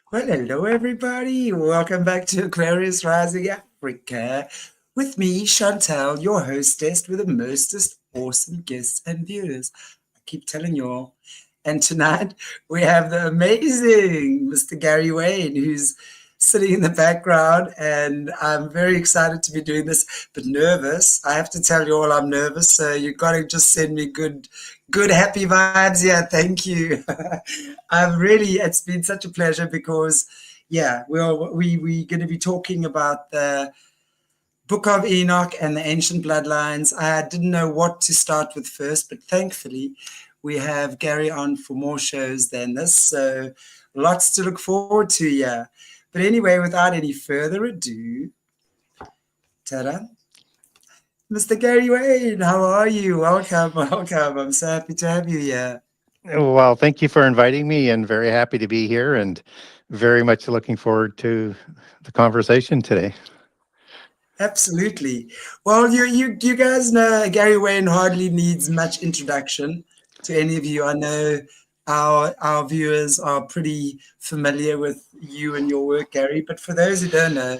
Well, hello everybody. Welcome back to Aquarius Rising Africa with me, Chantal, your hostess with the mostest awesome guests and viewers. I keep telling you all. And tonight we have the amazing Mr. GaryWayne, who's sitting in the background, and I'm very excited to be doing this, but nervous. I have to tell you all I'm nervous, so you got to just send me good happy vibes. Yeah, thank you. It's been such a pleasure because yeah, we're going to be talking about the Book of Enoch and the ancient bloodlines. I didn't know what to start with first, but thankfully we have Gary on for more shows than this, so lots to look forward to. Yeah, but anyway, without any further ado, ta-da, Mr. GaryWayne, how are you? Welcome, welcome. I'm so happy to have you here. Well, thank you for inviting me, and very happy to be here, and very much looking forward to the conversation today. Absolutely. Well, you guys know GaryWayne hardly needs much introduction to any of you. I know our viewers are pretty familiar with you and your work, Gary. But for those who don't know,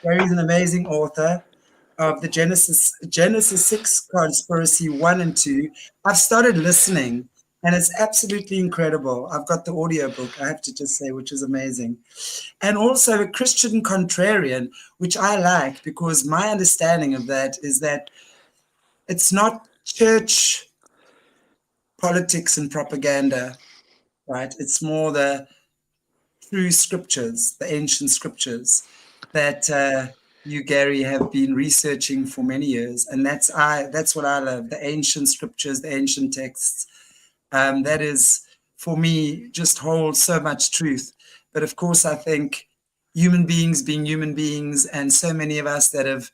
Gary's an amazing author of the Genesis 6 Conspiracy 1 and 2. I've started listening and it's absolutely incredible. I've got the audiobook, I have to just say, which is amazing. And also a Christian Contrarian, which I like because my understanding of that is that it's not church politics and propaganda, right? It's more the true scriptures, the ancient scriptures that you, Gary, have been researching for many years. And that's what I love, the ancient scriptures, the ancient texts. That is, for me, just holds so much truth. But of course, I think human beings being human beings, and so many of us that have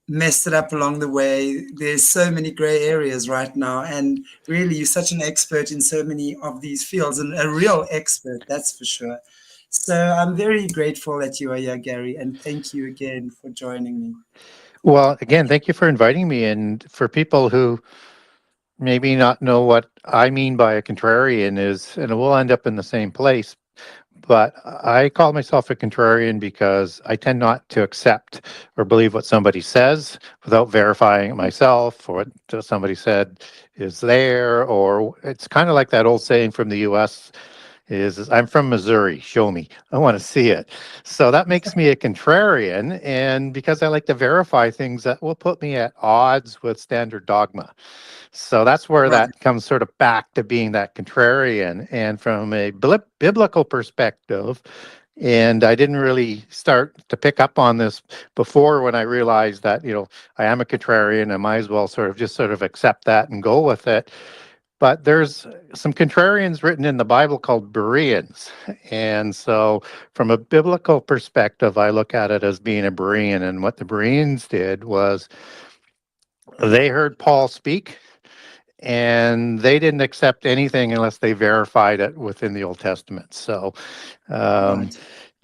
messed it up along the way, there's so many gray areas right now. And really, you're such an expert in so many of these fields, and a real expert, that's for sure. So I'm very grateful that you are here, Gary, and thank you again for joining me. Well, again, thank you for inviting me. And for people who maybe not know what I mean by a contrarian is, and we'll end up in the same place, but I call myself a contrarian because I tend not to accept or believe what somebody says without verifying it myself, or what somebody said is there. Or it's kind of like that old saying from the US is I'm from Missouri, show me. I want to see it. So that makes me a contrarian. And because I like to verify things that will put me at odds with standard dogma. So that's where Right. that comes sort of back to being that contrarian. And from a biblical perspective, and I didn't really start to pick up on this before when I realized that, I am a contrarian. I might as well sort of accept that and go with it. But there's some contrarians written in the Bible called Bereans. And so from a biblical perspective, I look at it as being a Berean. And what the Bereans did was they heard Paul speak, and they didn't accept anything unless they verified it within the Old Testament. So um, Right.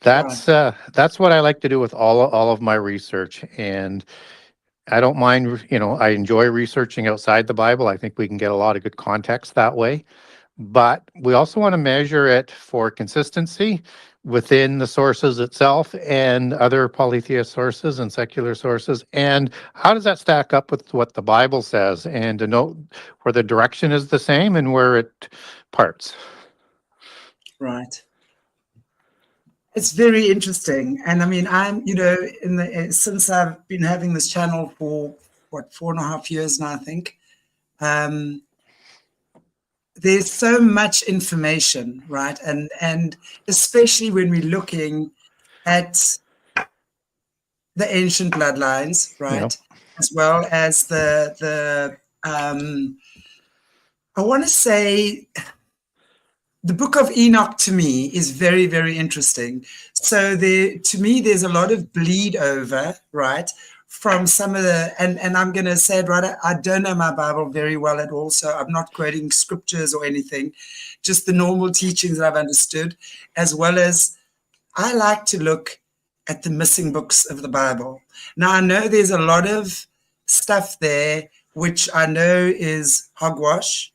Right. that's what I like to do with all of my research. And I don't mind, I enjoy researching outside the Bible. I think we can get a lot of good context that way. But we also want to measure it for consistency within the sources itself and other polytheist sources and secular sources. And how does that stack up with what the Bible says, and to note where the direction is the same and where it parts. Right. It's very interesting. And I mean, since I've been having this channel for what, 4.5 years now, I think, um, there's so much information, right? And especially when we're looking at the ancient bloodlines, Yep. right? As well as the I want to say the Book of Enoch to me is very, very interesting. So to me, there's a lot of bleed over, right, from some of and I'm going to say it right, I don't know my Bible very well at all, so I'm not quoting scriptures or anything, just the normal teachings that I've understood, as well as I like to look at the missing books of the Bible. Now, I know there's a lot of stuff there, which I know is hogwash,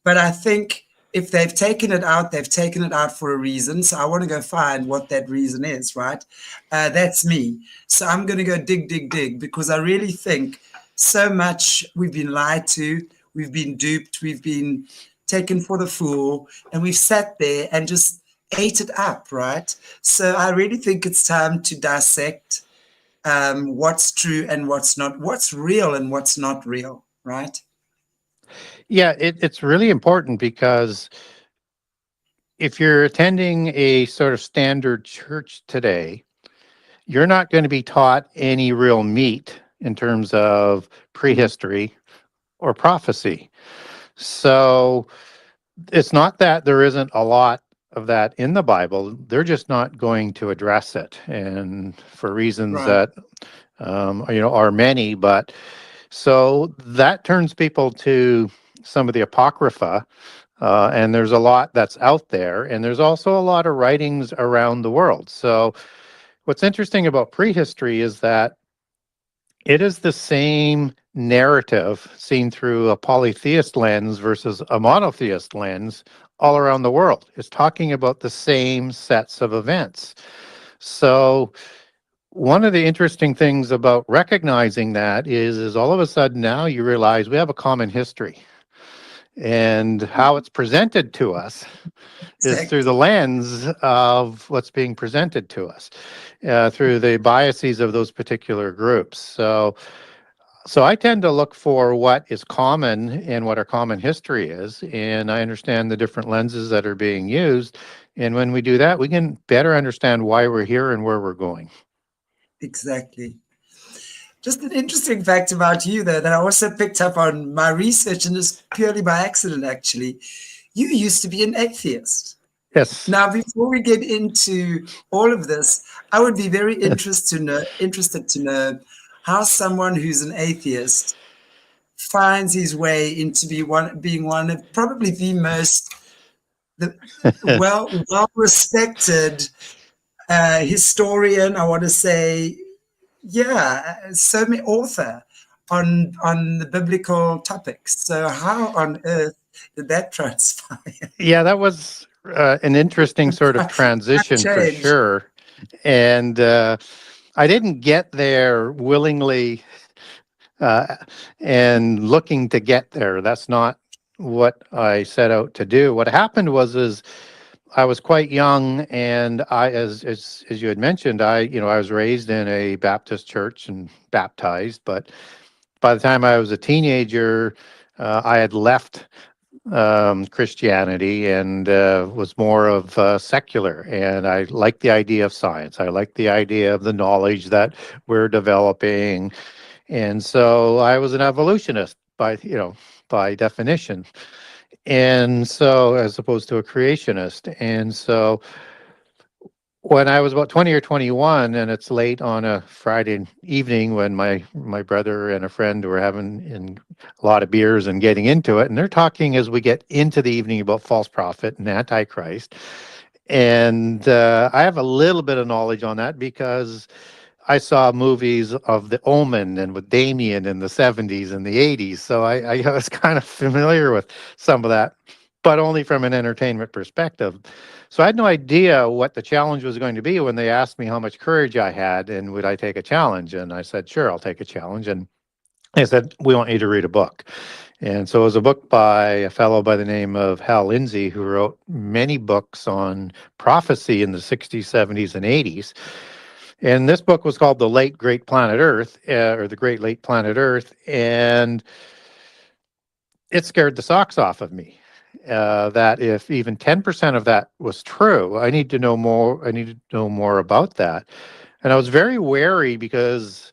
but I think if they've taken it out, they've taken it out for a reason. So I want to go find what that reason is, right? That's me. So I'm going to go dig, because I really think so much we've been lied to, we've been duped, we've been taken for the fool, and we've sat there and just ate it up, right? So I really think it's time to dissect what's true and what's not, what's real and what's not real, right? Yeah, it's really important because if you're attending a sort of standard church today, you're not going to be taught any real meat in terms of prehistory or prophecy. So it's not that there isn't a lot of that in the Bible. They're just not going to address it, and for reasons Right. that are many. But so that turns people to some of the Apocrypha, and there's a lot that's out there, and there's also a lot of writings around the world. So what's interesting about prehistory is that it is the same narrative seen through a polytheist lens versus a monotheist lens all around the world. It's talking about the same sets of events. So one of the interesting things about recognizing that is all of a sudden now you realize we have a common history, and how it's presented to us is through the lens of what's being presented to us, through the biases of those particular groups. So I tend to look for what is common and what our common history is, and I understand the different lenses that are being used. And when we do that, we can better understand why we're here and where we're going. Exactly. Just an interesting fact about you, though, that I also picked up on my research, and just purely by accident, actually. You used to be an atheist. Yes. Now, before we get into all of this, I would be very interested to know how someone who's an atheist finds his way into being one of probably the most well respected historian. I want to say, yeah, so many author on the biblical topics. So how on earth did that transpire? Yeah, that was an interesting sort of transition for Change. sure. And I didn't get there willingly and looking to get there. That's not what I set out to do. What happened is I was quite young, and I, as you had mentioned, I was raised in a Baptist church and baptized. But by the time I was a teenager, I had left Christianity and was more of secular. And I liked the idea of science. I liked the idea of the knowledge that we're developing. And so I was an evolutionist by definition. And so, as opposed to a creationist. And so when I was about 20 or 21, and it's late on a Friday evening when my brother and a friend were having a lot of beers and getting into it, and they're talking as we get into the evening about false prophet and antichrist. And I have a little bit of knowledge on that because I saw movies of The Omen and with Damien in the 70s and the 80s. So I was kind of familiar with some of that, but only from an entertainment perspective. So I had no idea what the challenge was going to be when they asked me how much courage I had and would I take a challenge. And I said, sure, I'll take a challenge. And they said, we want you to read a book. And so it was a book by a fellow by the name of Hal Lindsey, who wrote many books on prophecy in the 60s, 70s, and 80s. And this book was called The Late Great Planet Earth, or The Great Late Planet Earth. And it scared the socks off of me. That if even 10% of that was true, I need to know more. I need to know more about that. And I was very wary because,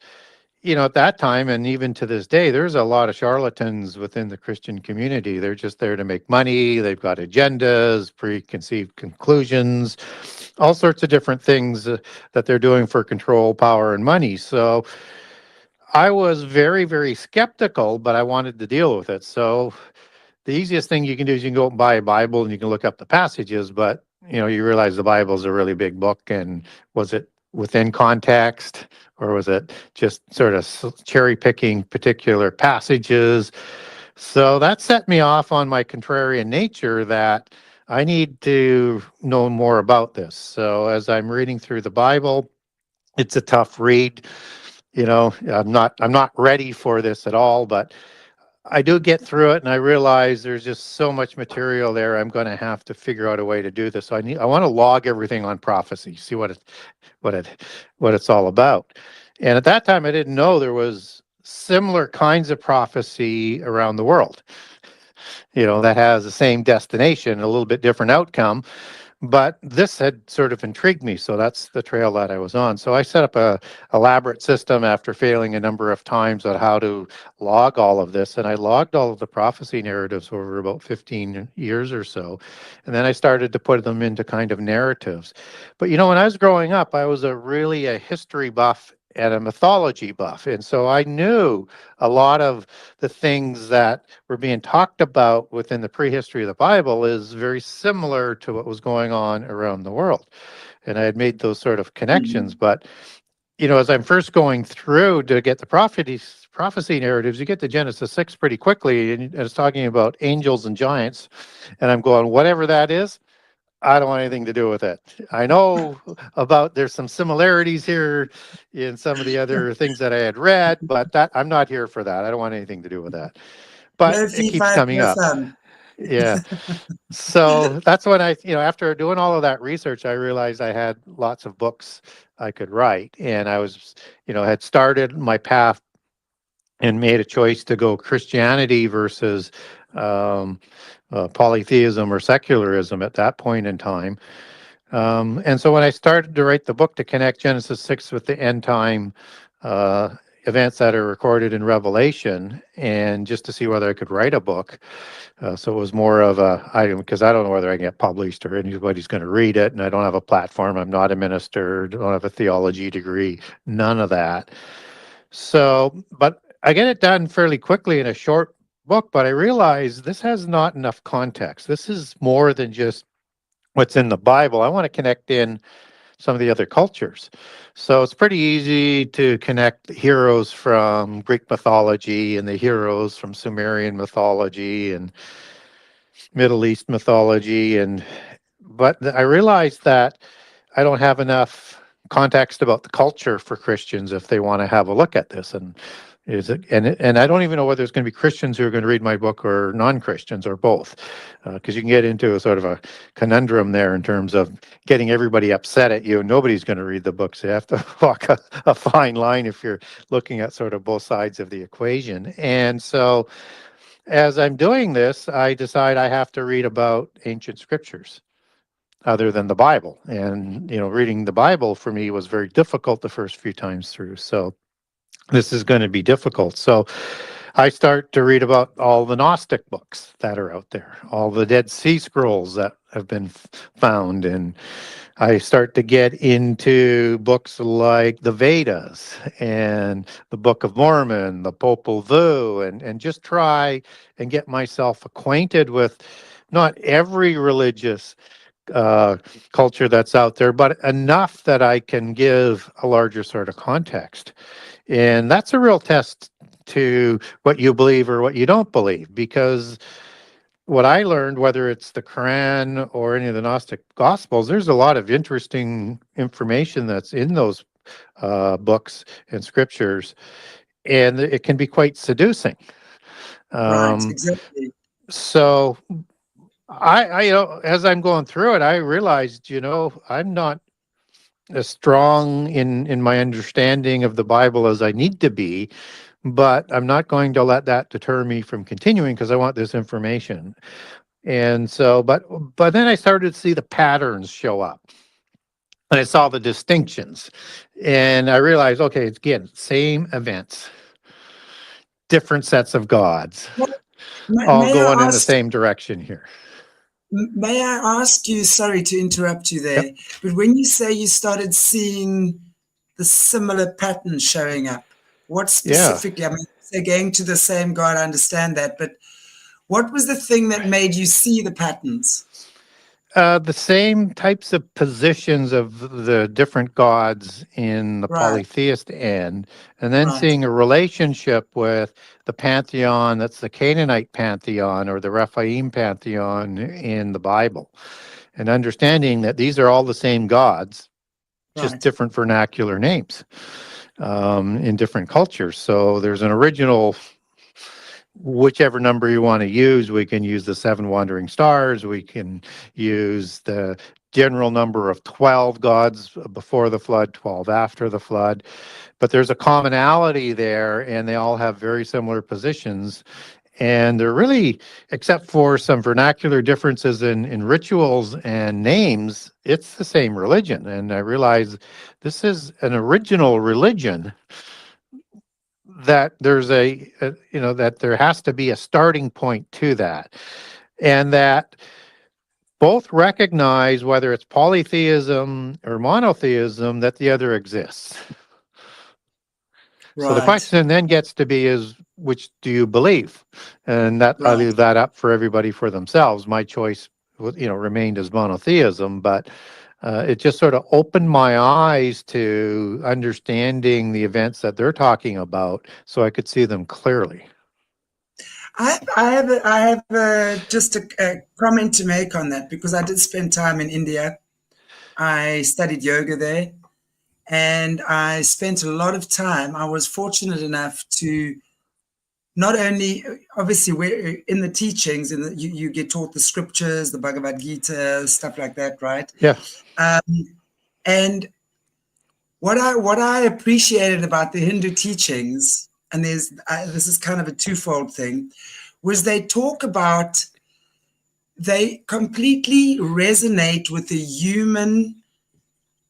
at that time and even to this day, there's a lot of charlatans within the Christian community. They're just there to make money. They've got agendas, preconceived conclusions, all sorts of different things that they're doing for control, power, and money. So I was very, very skeptical, but I wanted to deal with it. So the easiest thing you can do is you can go and buy a Bible and you can look up the passages, but you realize the Bible is a really big book, and was it within context, or was it just sort of cherry picking particular passages? So that set me off on my contrarian nature that I need to know more about this. So as I'm reading through the Bible, it's a tough read. You know, I'm not ready for this at all, but I do get through it and I realize there's just so much material there. I'm going to have to figure out a way to do this. So I want to log everything on prophecy, see what it what it's all about. And at that time I didn't know there was similar kinds of prophecy around the world, that has the same destination, a little bit different outcome. But this had sort of intrigued me, so that's the trail that I was on. So I set up a elaborate system after failing a number of times on how to log all of this, and I logged all of the prophecy narratives over about 15 years or so, and then I started to put them into kind of narratives. But when I was growing up, I was really a history buff and a mythology buff, and so I knew a lot of the things that were being talked about within the prehistory of the Bible is very similar to what was going on around the world. And I had made those sort of connections. But, as I'm first going through to get the prophecy narratives, you get to Genesis 6 pretty quickly, and it's talking about angels and giants. And I'm going, whatever that is, I don't want anything to do with it. I know there's some similarities here in some of the other things that I had read, but I'm not here for that. I don't want anything to do with that. But No it fee keeps fi, coming no up. fun. Yeah. So that's when after doing all of that research, I realized I had lots of books I could write. And I was, had started my path and made a choice to go Christianity versus polytheism or secularism at that point in time. And so when I started to write the book to connect Genesis 6 with the end time events that are recorded in Revelation, and just to see whether I could write a book. So it was more of a item because I don't know whether I can get published or anybody's going to read it, and I don't have a platform. I'm not a minister, don't have a theology degree, none of that. So, but I get it done fairly quickly in a short book, but I realize this has not enough context. This is more than just what's in the Bible. I want to connect in some of the other cultures. So it's pretty easy to connect heroes from Greek mythology and the heroes from Sumerian mythology and Middle East mythology. But I realized that I don't have enough context about the culture for Christians if they want to have a look at this. And I don't even know whether there's going to be Christians who are going to read my book or non-Christians or both, because you can get into a sort of a conundrum there in terms of getting everybody upset at you. Nobody's going to read the book, so you have to walk a fine line if you're looking at sort of both sides of the equation. And so as I'm doing this, I decide I have to read about ancient scriptures other than the Bible. And, reading the Bible for me was very difficult the first few times through. So this is going to be difficult. So I start to read about all the Gnostic books that are out there, all the Dead Sea Scrolls that have been found. And I start to get into books like the Vedas and the Book of Mormon, the Popol Vuh, and just try and get myself acquainted with not every religious culture that's out there, but enough that I can give a larger sort of context. And that's a real test to what you believe or what you don't believe, because what I learned, whether it's the Qur'an or any of the Gnostic Gospels, there's a lot of interesting information that's in those books and scriptures, and it can be quite seducing. Right, exactly. So I as I'm going through it, I realized, I'm not as strong in my understanding of the Bible as I need to be, but I'm not going to let that deter me from continuing because I want this information. And so, but then I started to see the patterns show up, and I saw the distinctions, and I realized, okay, it's again, same events, different sets of gods, Well, may, all may going I in the ask? same direction here. May I ask you? Sorry to interrupt you Yep. there, but when you say you started seeing the similar patterns showing up, what Yeah. specifically? I mean, say going to the same God, I understand that, but what was the thing that made you see the patterns? The same types of positions of the different gods in the Right, polytheist end, and then right, seeing a relationship with the pantheon that's the Canaanite pantheon or the Rephaim pantheon in the Bible, and understanding that these are all the same gods, just right, different vernacular names in different cultures. So there's an original, whichever number you want to use. We can use the 7 wandering stars. We can use the general number of 12 gods before the flood, 12 after the flood. But there's a commonality there, and they all have very similar positions. And they're really, except for some vernacular differences in rituals and names, it's the same religion. And I realize this is an original religion, that there's that there has to be a starting point to that, and that both recognize, whether it's polytheism or monotheism, that the other exists. So the right, question then gets to be is, which do you believe? And that I right. leave that up for everybody for themselves. My choice remained as monotheism, but it just sort of opened my eyes to understanding the events that they're talking about, so I could see them clearly. I have just a comment to make on that, because I did spend time in India. I studied yoga there, and I spent a lot of time. I was fortunate enough to not only, obviously, we're in the teachings, and you get taught the scriptures, the Bhagavad Gita, stuff like that, right? Yeah. And what I appreciated about the Hindu teachings, and this is kind of a twofold thing, was they completely resonate with the human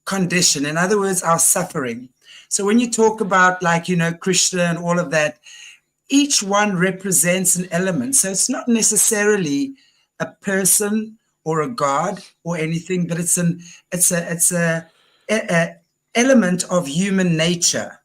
condition. In other words, our suffering. So when you talk about, like, Krishna and all of that, each one represents an element. So it's not necessarily a person or a god or anything, but it's a element of human nature,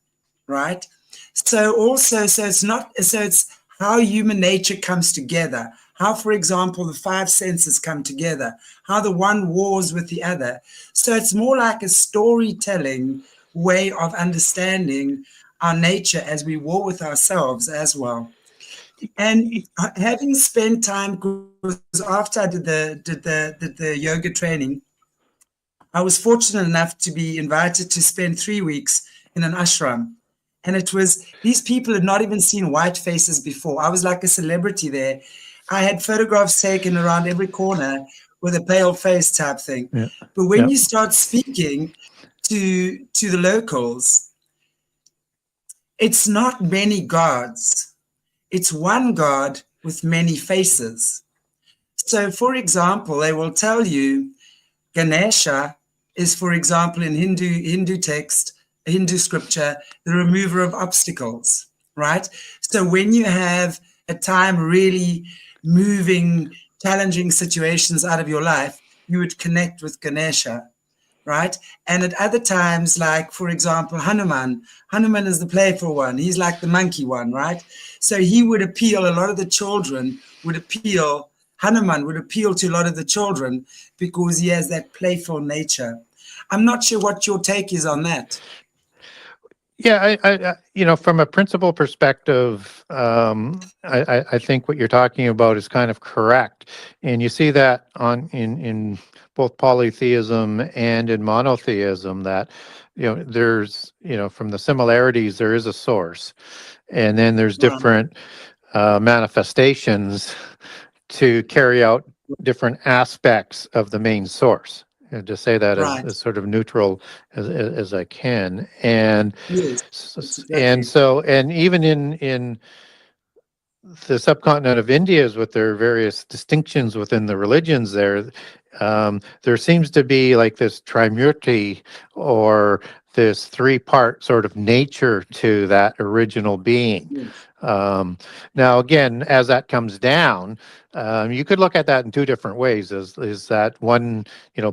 right? So it's how human nature comes together. How, for example, the 5 senses come together, how the one wars with the other. So it's more like a storytelling way of understanding our nature as we war with ourselves as well. And having spent time, because after I did the yoga training, I was fortunate enough to be invited to spend 3 weeks in an ashram. And these people had not even seen white faces before. I was like a celebrity there. I had photographs taken around every corner with a pale face type thing. Yeah. But when Yeah. you start speaking to the locals, it's not many gods. It's one God with many faces. So, for example, they will tell you Ganesha is, for example, in Hindu text, Hindu scripture, the remover of obstacles, right? So when you have a time really moving, challenging situations out of your life, you would connect with Ganesha, right? And at other times, like, for example, Hanuman is the playful one. He's like the monkey one, right? So he would appeal, a lot of the children would appeal, Hanuman would appeal to a lot of the children because he has that playful nature. I'm not sure what your take is on that. Yeah, from a principle perspective, I think what you're talking about is kind of correct, and you see that in both polytheism and in monotheism, that there's from the similarities there is a source, and then there's Right, different manifestations to carry out different aspects of the main source. And to say that right. as sort of neutral as I can, and Yes, that's and exactly. so, and even in the subcontinent of India, with their various distinctions within the religions there seems to be like this trimurti, or this 3-part sort of nature to that original being. Yes, Now, again, as that comes down, you could look at that in 2 different ways. Is that one,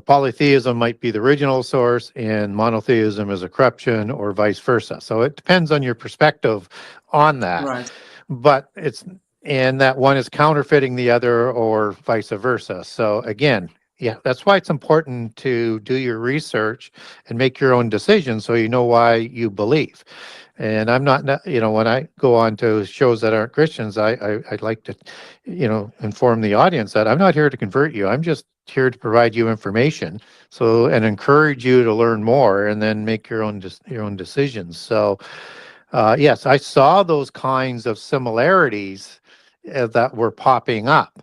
polytheism might be the original source and monotheism is a corruption, or vice versa. So it depends on your perspective on that. right. But and that one is counterfeiting the other, or vice versa. So again, Yeah, that's why it's important to do your research and make your own decisions so you know why you believe. And I'm not, when I go on to shows that aren't Christians, I'd like to, inform the audience that I'm not here to convert you. I'm just here to provide you information, and encourage you to learn more and then make your own decisions. So, yes, I saw those kinds of similarities that were popping up.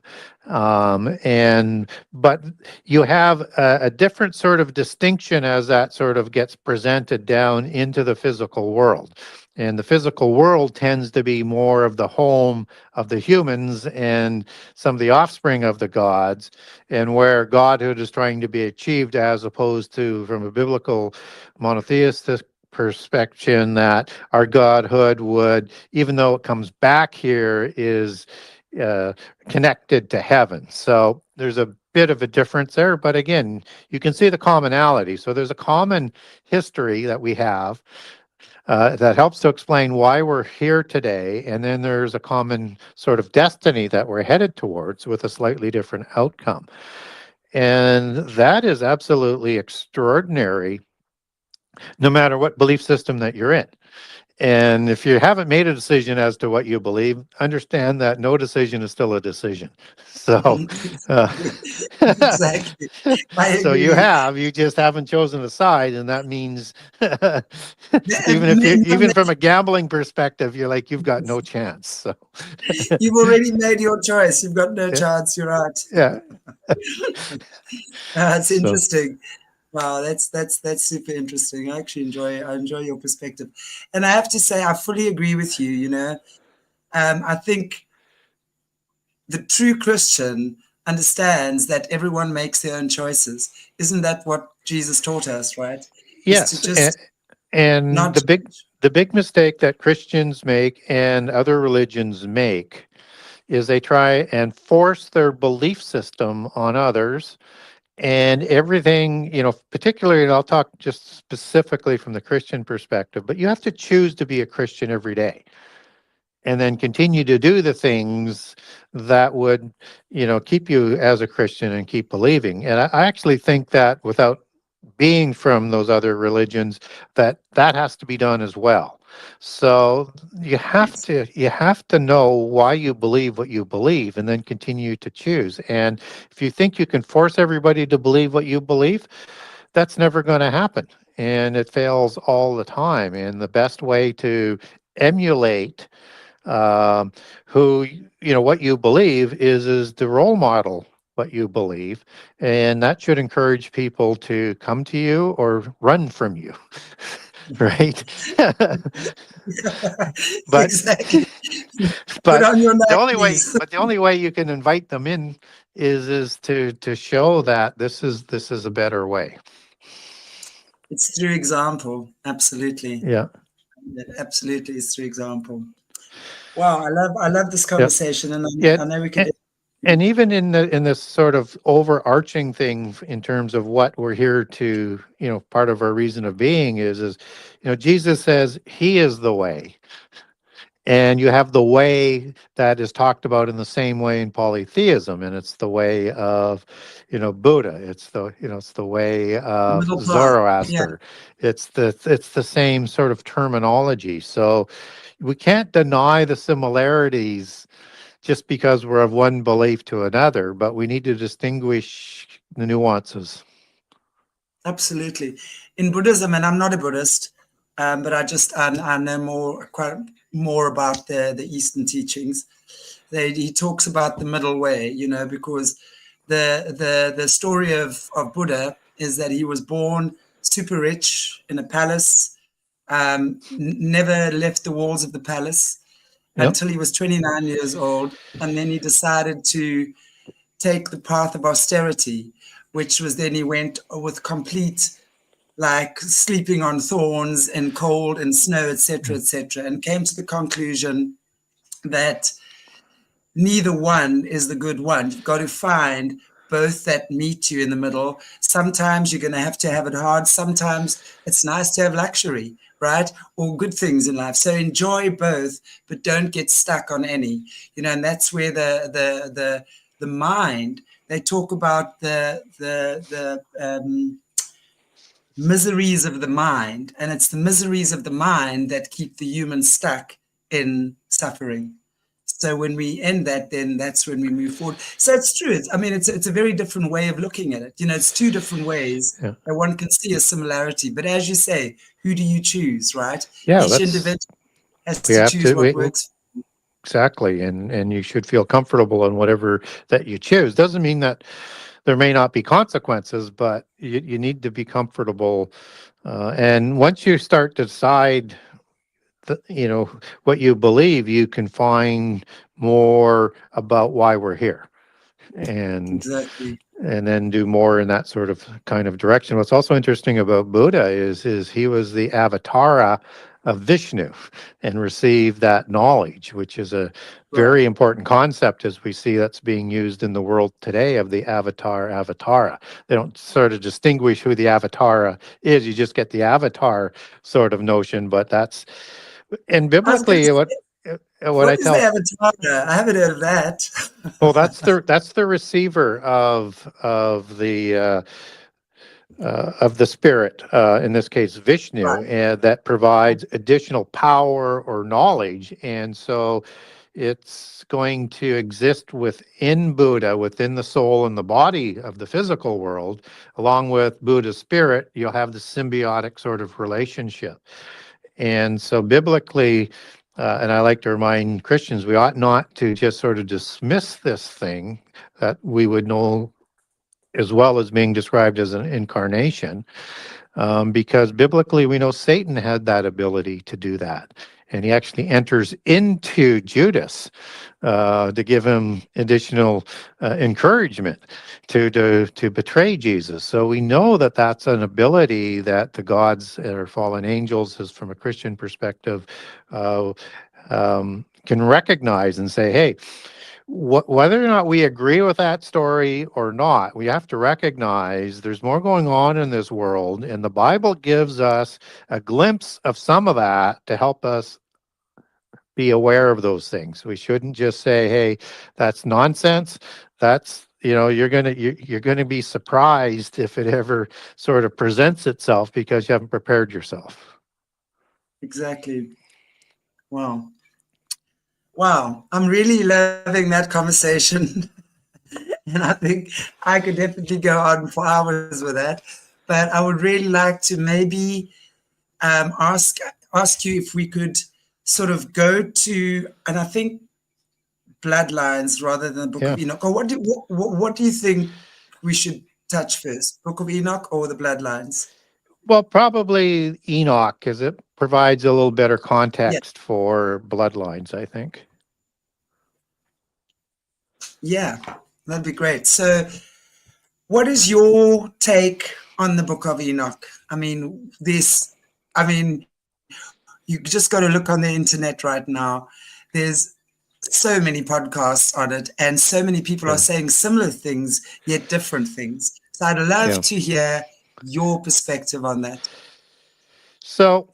But you have a different sort of distinction as that sort of gets presented down into the physical world. And the physical world tends to be more of the home of the humans and some of the offspring of the gods, and where godhood is trying to be achieved, as opposed to, from a biblical monotheistic perspective, that our godhood would, even though it comes back here, is uh, connected to heaven. So there's a bit of a difference there, but again, you can see the commonality. So there's a common history that we have that helps to explain why we're here today, and then there's a common sort of destiny that we're headed towards with a slightly different outcome. And that is absolutely extraordinary, no matter what belief system that you're in. And if you haven't made a decision as to what you believe, understand that no decision is still a decision. So, uh, Exactly. I so agree. you just haven't chosen a side, and that means And even from a gambling perspective, you've got no chance. So, you've already made your choice. You've got no yeah, chance. You're right. yeah. It's So, interesting. Wow, that's super interesting. I enjoy your perspective, and I have to say I fully agree with you. I think the true Christian understands that everyone makes their own choices. Isn't that what Jesus taught us? Right? Is to yes, just and not the big judge. the big mistake that Christians make and other religions make is they try and force their belief system on others, and everything, particularly, and I'll talk just specifically from the Christian perspective, but you have to choose to be a Christian every day and then continue to do the things that would, keep you as a Christian and keep believing. And I actually think that, without being from those other religions, that has to be done as well. So Yes. you have to know why you believe what you believe, and then continue to choose. And if you think you can force everybody to believe what you believe, that's never going to happen, and it fails all the time. And the best way to emulate, um, what you believe, is to role model what you believe, and that should encourage people to come to you or run from you. Right. but Exactly. Put but on your Nikes. the only way you can invite them in is to show that this is a better way. It's through example. Absolutely. Yeah. Absolutely, it's through example. Wow, I love this Yeah. conversation, and Yeah. I know we could. And even in this sort of overarching thing, in terms of what we're here to, part of our reason of being is, Jesus says he is the way. And you have the way that is talked about in the same way in polytheism, and it's the way of, Buddha. It's the way The of middle path. Yeah, Zoroaster. It's the same sort of terminology. So we can't deny the similarities just because we're of one belief to another, but we need to distinguish the nuances. absolutely. In Buddhism, and I'm not a Buddhist, but I know quite more about the Eastern teachings. He talks about the middle way, because the story of Buddha is that he was born super rich in a palace, never left the walls of the palace Yep. until he was 29 years old, and then he decided to take the path of austerity, which was then he went with complete, like, sleeping on thorns and cold and snow, etc., and came to the conclusion that neither one is the good one. You've got to find both that meet you in the middle. Sometimes you're going to have it hard. Sometimes it's nice to have luxury, right? Or good things in life. So enjoy both, but don't get stuck on any. And that's where the the mind, they talk about the miseries of the mind, and it's the miseries of the mind that keep the human stuck in suffering. So when we end that, then that's when we move forward. So it's true. It's a very different way of looking at it. It's two different ways Yeah. that one can see a similarity. But as you say, who do you choose, right? Yeah, Each individual has we to have choose to. what works. Exactly, and you should feel comfortable in whatever that you choose. Doesn't mean that there may not be consequences, but you need to be comfortable. And once you start to decide, what you believe, you can find more about why we're here, and Exactly. and then do more in that sort of kind of direction. What's also interesting about Buddha is he was the avatara of Vishnu and received that knowledge, which is a Right. very important concept as we see that's being used in the world today of the avatara. They don't sort of distinguish who the avatara is. You just get the avatar sort of notion, but that's, and I was going to biblically say, what what I is the tell. avatar? I haven't heard of that. Well, that's the receiver of the spirit, in this case Vishnu, Right. and that provides additional power or knowledge, and so it's going to exist within Buddha, within the soul and the body of the physical world, along with Buddha's spirit. You'll have the symbiotic sort of relationship. And so biblically, and I like to remind Christians, we ought not to just sort of dismiss this thing that we would know as well as being described as an incarnation, because biblically we know Satan had that ability to do that. And he actually enters into Judas to give him additional encouragement to betray Jesus. So we know that that's an ability that the gods or fallen angels, as from a Christian perspective, can recognize and say, hey, whether or not we agree with that story or not, we have to recognize there's more going on in this world, and the Bible gives us a glimpse of some of that to help us be aware of those things. We shouldn't just say, "Hey, that's nonsense." That's, you're gonna be surprised if it ever sort of presents itself because you haven't prepared yourself. Exactly. Wow. Wow. I'm really loving that conversation. And I think I could definitely go on for hours with that. But I would really like to maybe ask you if we could sort of go to, and I think Bloodlines rather than the Book Yeah. of Enoch. Or what do you think we should touch first, Book of Enoch or the Bloodlines? Well, probably Enoch, because it provides a little better Yeah, context for Bloodlines, I think. yeah, that'd be great. So, what is your take on the Book of Enoch? You just got to look on the internet right now. There's so many podcasts on it, and so many people are Yeah. saying similar things, yet different things. So I'd love Yeah. to hear your perspective on that. So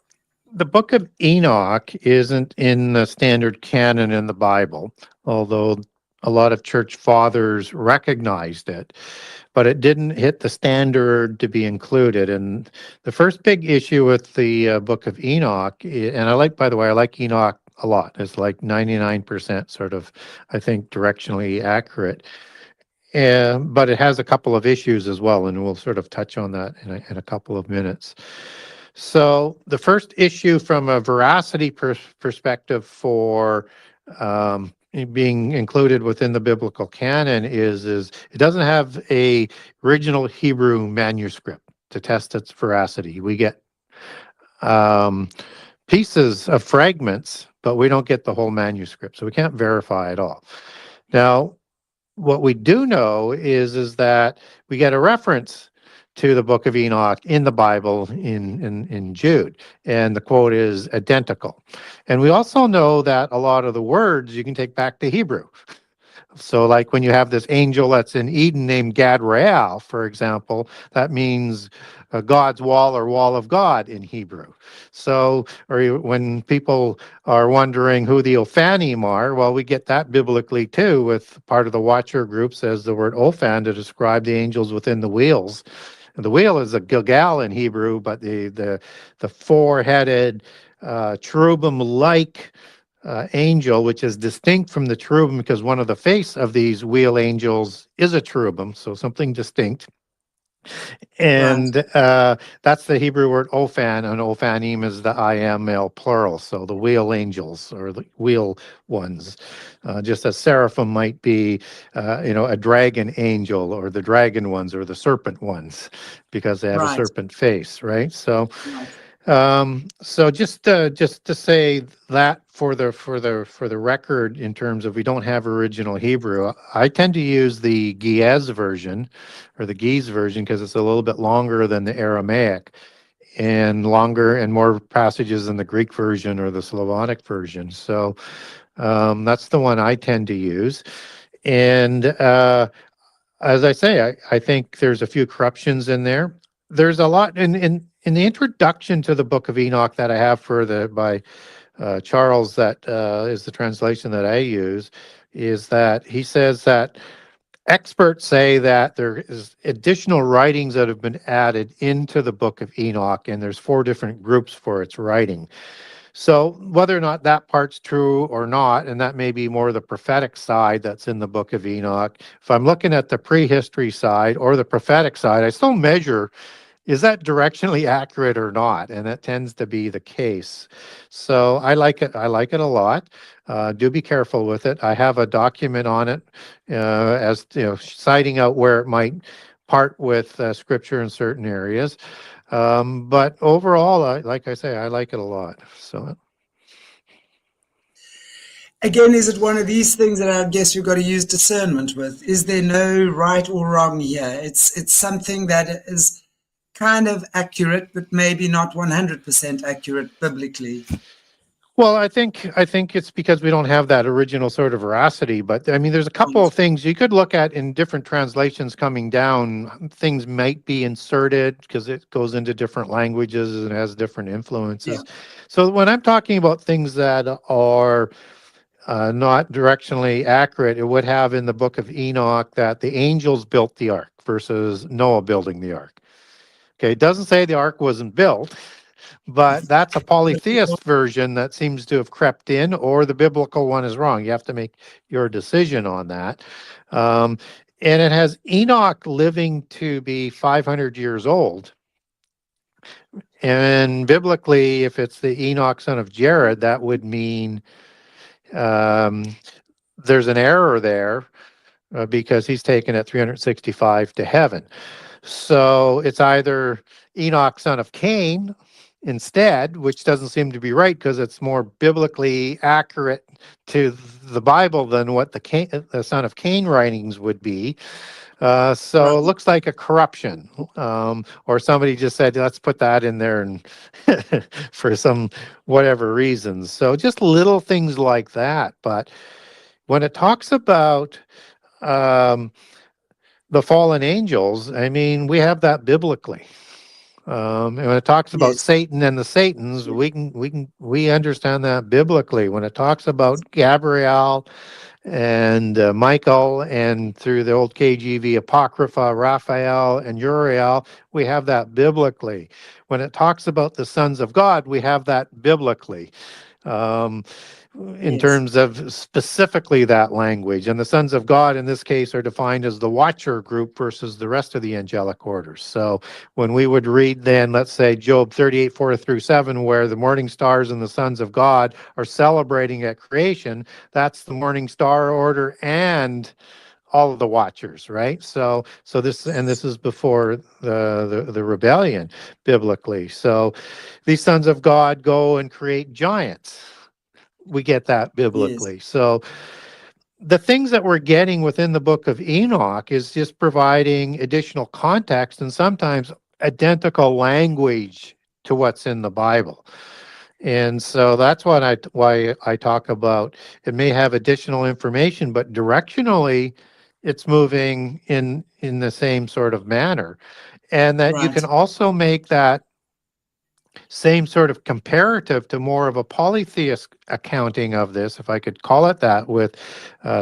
the Book of Enoch isn't in the standard canon in the Bible, although a lot of church fathers recognized it, but it didn't hit the standard to be included. And the first big issue with the Book of Enoch, and by the way, I like Enoch a lot. It's like 99% sort of, I think, directionally accurate. But it has a couple of issues as well, and we'll sort of touch on that in a couple of minutes. So the first issue from a veracity perspective for being included within the biblical canon is it doesn't have a original Hebrew manuscript to test its veracity. We get pieces of fragments, but we don't get the whole manuscript, so we can't verify at all. Now, what we do know is that we get a reference to the Book of Enoch in the Bible in Jude, and the quote is identical. And we also know that a lot of the words you can take back to Hebrew So like when you have this angel that's in Eden named Gadrael, for example, that means God's wall or wall of God in Hebrew. So, when people are wondering who the Ophanim are, well, we get that biblically too, with part of the Watcher group says the word Ophan to describe the angels within the wheels. And the wheel is a Gilgal in Hebrew, but the four-headed cherubim-like angel, which is distinct from the cherubim because one of the face of these wheel angels is a cherubim, so something distinct. Right. And that's the Hebrew word Ophan, and Ophanim is the I am male plural, so the wheel angels or the wheel ones. Just as seraphim might be, a dragon angel or the dragon ones or the serpent ones, because they have a Right. serpent face, right? So Right. so just to say that for the record, in terms of we don't have original Hebrew, I tend to use the Ge'ez version or the Ge'ez version because it's a little bit longer than the Aramaic and longer and more passages than the Greek version or the Slavonic version. So that's the one I tend to use. And as I say, I think there's a few corruptions in there. There's a lot in the introduction to the Book of Enoch that I have by Charles, that is the translation that I use, is that he says that experts say that there is additional writings that have been added into the Book of Enoch, and there's 4 different groups for its writing. So whether or not that part's true or not, and that may be more the prophetic side that's in the Book of Enoch, if I'm looking at the prehistory side or the prophetic side, I still measure, is that directionally accurate or not? And that tends to be the case. So I like it. I like it a lot. Do be careful with it. I have a document on it, as citing out where it might part with scripture in certain areas. But overall, like I say, I like it a lot. So Again, is it one of these things that I guess we've got to use discernment with? Is there no right or wrong here? It's something that is kind of accurate, but maybe not 100% accurate biblically. well, I think it's because we don't have that original sort of veracity. But I mean, there's a couple of things you could look at in different translations coming down. Things might be inserted because it goes into different languages and has different influences. Yeah. So when I'm talking about things that are not directionally accurate, it would have in the Book of Enoch that the angels built the ark versus Noah building the ark. Okay, it doesn't say the ark wasn't built, but that's a polytheist version that seems to have crept in, or the biblical one is wrong. You have to make your decision on that. And it has Enoch living to be 500 years old. And biblically, if it's the Enoch son of Jared, that would mean there's an error there because he's taken at 365 to heaven. So it's either Enoch, son of Cain, instead, which doesn't seem to be right because it's more biblically accurate to the Bible than what the son of Cain writings would be. So it looks like a corruption, or somebody just said, let's put that in there and for some whatever reasons. So just little things like that. But when it talks about the fallen angels, I mean, we have that biblically. And when it talks about Yes. Satan and the Satans, we understand that biblically. When it talks about Gabriel and Michael, and through the old KJV Apocrypha, Raphael and Uriel, we have that biblically. When it talks about the sons of God, we have that biblically. In Yes. terms of specifically that language. And the sons of God in this case are defined as the Watcher group versus the rest of the angelic orders. So when we would read then, let's say Job 38, 4-7, where the morning stars and the sons of God are celebrating at creation, that's the morning star order and all of the Watchers, right? So this is before the rebellion biblically. So these sons of God go and create giants. We get that Yes. biblically. So the things that we're getting within the Book of Enoch is just providing additional context and sometimes identical language to what's in the Bible. And so that's why I talk about it may have additional information, but directionally it's moving in the same sort of manner. And that you Right. can also make that same sort of comparative to more of a polytheist accounting of this, if I could call it that, with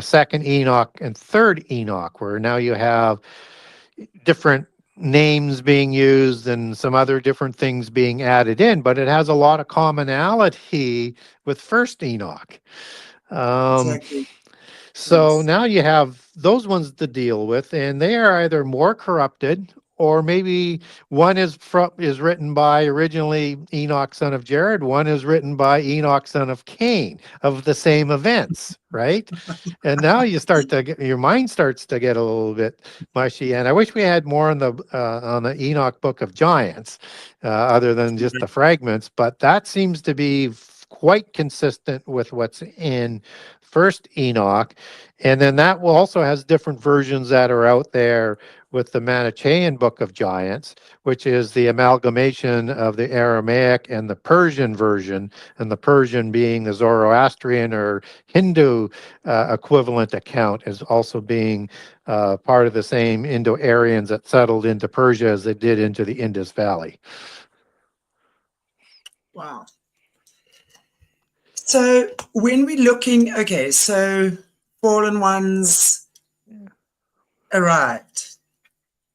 second Enoch and third Enoch, where now you have different names being used and some other different things being added in, but it has a lot of commonality with first Enoch. Um, Exactly. so Yes. now you have those ones to deal with, and they are either more corrupted, or maybe one is written by originally Enoch son of Jared, one is written by Enoch son of Cain of the same events, right? And now you start to get, your mind starts to get a little bit mushy. And I wish we had more on the Enoch Book of Giants, other than just the fragments. But that seems to be quite consistent with what's in First Enoch, and then that will also has different versions that are out there with the Manichaean Book of Giants, which is the amalgamation of the Aramaic and the Persian version, and the Persian being the Zoroastrian or Hindu equivalent account, as also being part of the same Indo-Aryans that settled into Persia as they did into the Indus Valley. Wow. So when we're looking, okay, so fallen ones arrived,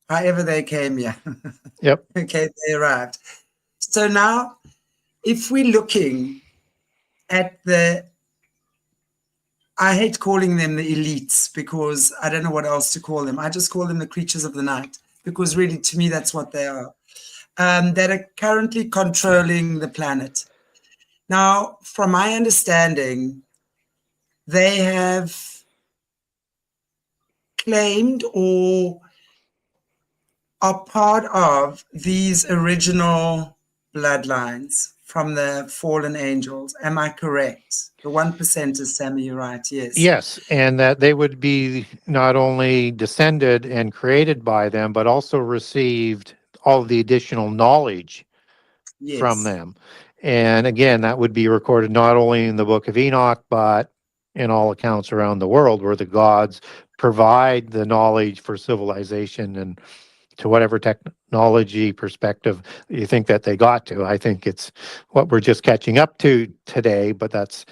however they came here. Yep. Okay, they arrived. So now, if we're looking at I hate calling them the elites because I don't know what else to call them. I just call them the creatures of the night because really, to me, that's what they are. That are currently controlling the planet. Now, from my understanding, they have claimed or are part of these original bloodlines from the fallen angels. Am I correct? The 1% is Sammy, you're right, yes. Yes, and that they would be not only descended and created by them, but also received all the additional knowledge from Yes. them. And again, that would be recorded not only in the Book of Enoch, but in all accounts around the world where the gods provide the knowledge for civilization and to whatever technology perspective you think that they got to. I think it's what we're just catching up to today, but that's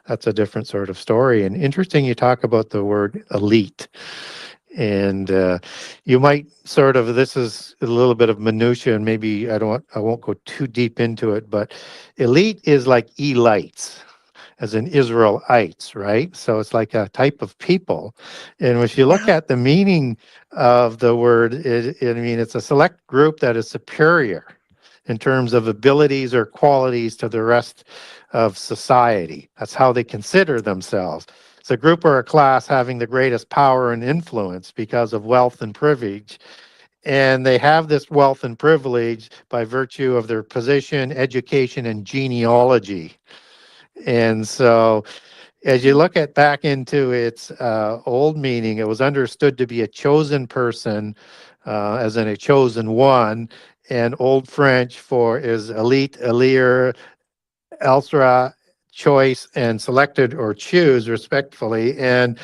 a different sort of story. And interesting, you talk about the word elite. And you might sort of, this is a little bit of minutia, and maybe I won't go too deep into it, but elite is like elites, as in Israelites, right? So it's like a type of people. And if you look Wow. at the meaning of the word, I mean, it's a select group that is superior in terms of abilities or qualities to the rest of society. That's how they consider themselves. It's a group or a class having the greatest power and influence because of wealth and privilege. And they have this wealth and privilege by virtue of their position, education, and genealogy. And so as you look at back into its old meaning, it was understood to be a chosen person, as in a chosen one, and Old French for is elite, élire, elsra, choice, and selected or choose, respectfully. And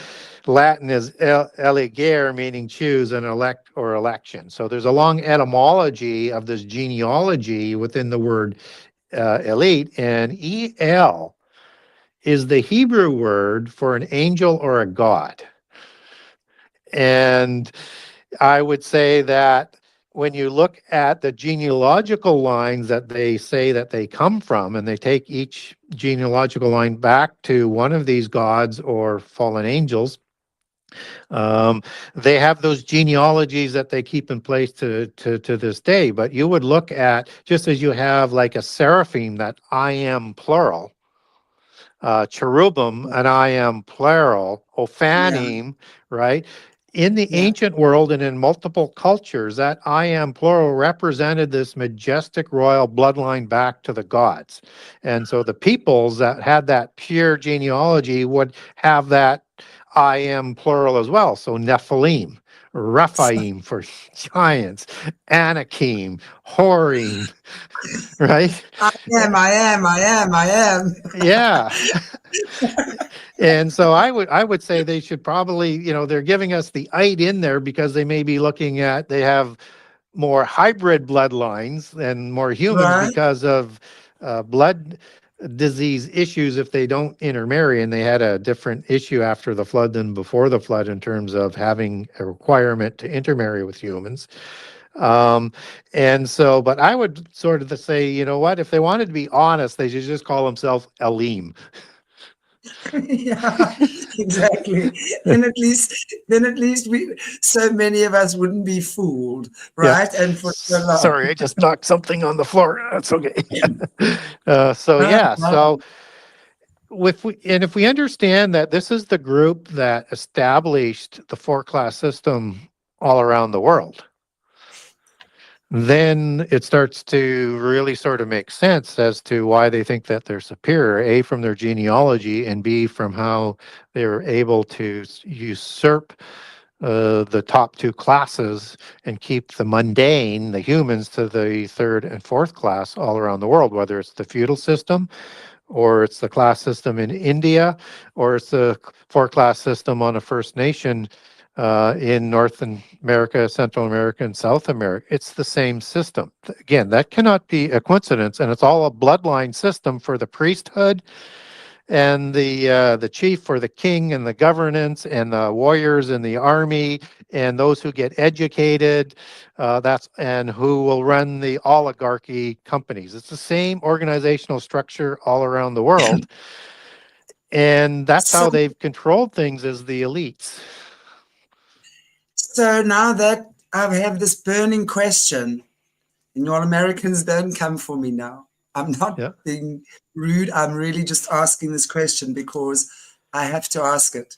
Latin is eligere, meaning choose, and elect or election. So there's a long etymology of this genealogy within the word elite, and el is the Hebrew word for an angel or a god. And I would say that when you look at the genealogical lines that they say that they come from, and they take each genealogical line back to one of these gods or fallen angels, they have those genealogies that they keep in place to this day. But you would look at, just as you have like a seraphim, that I am plural, cherubim, and I am plural, Yeah. ophanim, right? In the Yeah. ancient world and in multiple cultures, that I am plural represented this majestic royal bloodline back to the gods. And so the peoples that had that pure genealogy would have that I am plural as well. So Nephilim, Rephaim for giants, Anakim, Horim, right? I am. Yeah. And so I would say they should probably, they're giving us the ite in there because they may be looking at, they have more hybrid bloodlines and more humans Right? because of blood disease issues if they don't intermarry. And they had a different issue after the flood than before the flood in terms of having a requirement to intermarry with humans. And so, but I would sort of say, you know what, if they wanted to be honest, they should just call themselves Elim. Yeah, exactly. Then at least we so many of us wouldn't be fooled, Yeah. right? And for so long. Sorry, I just knocked something on the floor. That's okay. So No yeah, so problem. if we understand that this is the group that established the four-class system all around the world, then it starts to really sort of make sense as to why they think that they're superior, A, from their genealogy, and B, from how they were able to usurp the top two classes and keep the mundane, the humans, to the third and fourth class all around the world, whether it's the feudal system or it's the class system in India, or it's the four-class system on a First Nation in North America, Central America, and South America. It's the same system. Again, that cannot be a coincidence, and it's all a bloodline system for the priesthood and the chief, for the king and the governance and the warriors and the army and those who get educated. And who will run the oligarchy companies. It's the same organizational structure all around the world, and that's So, how they've controlled things as the elites. so now that I have this burning question, and you all Americans don't come for me now. I'm not Yeah. being rude. I'm really just asking this question because I have to ask it.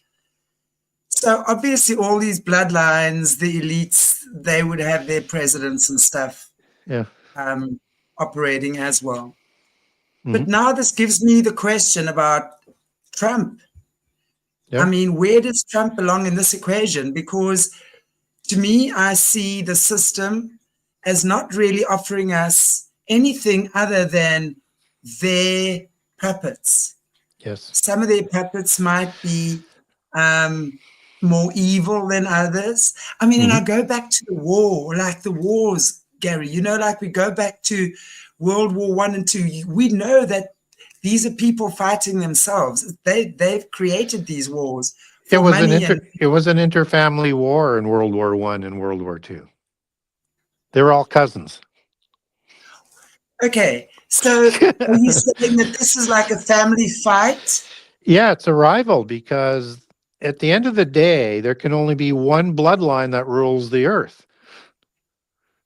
So obviously all these bloodlines, the elites, they would have their presidents and stuff Yeah. operating as well. Hmm. But now this gives me the question about Trump. I Yeah. mean, where does Trump belong in this equation? Because to me, I see the system as not really offering us anything other than their puppets. Yes. Some of their puppets might be more evil than others. I mean, and Hmm. I go back to the war, like the wars, Gary, like we go back to World War I and II. We know that these are people fighting themselves. They've created these wars It for was an money and interfamily war in World War I and World War II. They were all cousins. okay. So are you saying that this is like a family fight? Yeah, it's a rival because at the end of the day, there can only be one bloodline that rules the earth.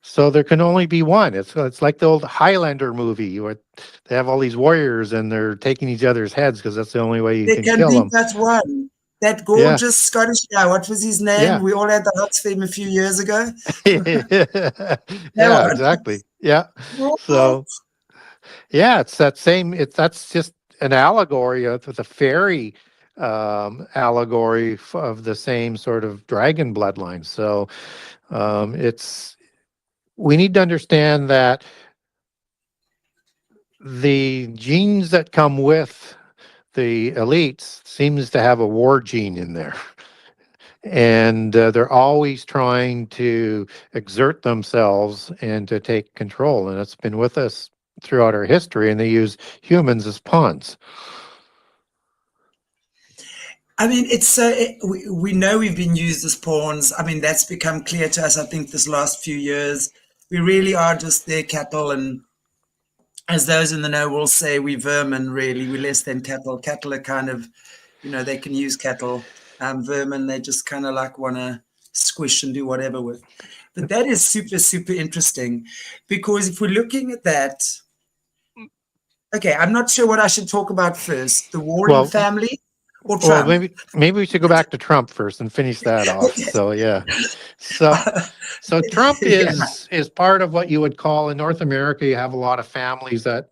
So there can only be one. It's like the old Highlander movie where they have all these warriors and they're taking each other's heads because that's the only way you There can can kill be them. but one. That Yeah, gorgeous Scottish guy, what was his name? yeah, We all had the hots for him a few years ago. That yeah, one. exactly. Yeah. What? So yeah, it's that same. That's just an allegory of the fairy allegory of the same sort of dragon bloodline. So it's we need to understand that the genes that come with the elites seems to have a war gene in there. And they're always trying to exert themselves and to take control. And it's been with us throughout our history, and they use humans as pawns. I mean, it's so we know we've been used as pawns. I mean, that's become clear to us. I think this last few years, we really are just their cattle, and as those in the know will say, we vermin. Really, we're less than cattle. Cattle are kind of, they can use cattle. Vermin, they just kind of like want to squish and do whatever with. But that is super, super interesting, because if we're looking at that, okay, I'm not sure what I should talk about first: the warring Well, family or well, Trump. maybe we should go back to Trump first and finish that off. So yeah, so Trump Yeah. is part of what you would call in North America. You have a lot of families that,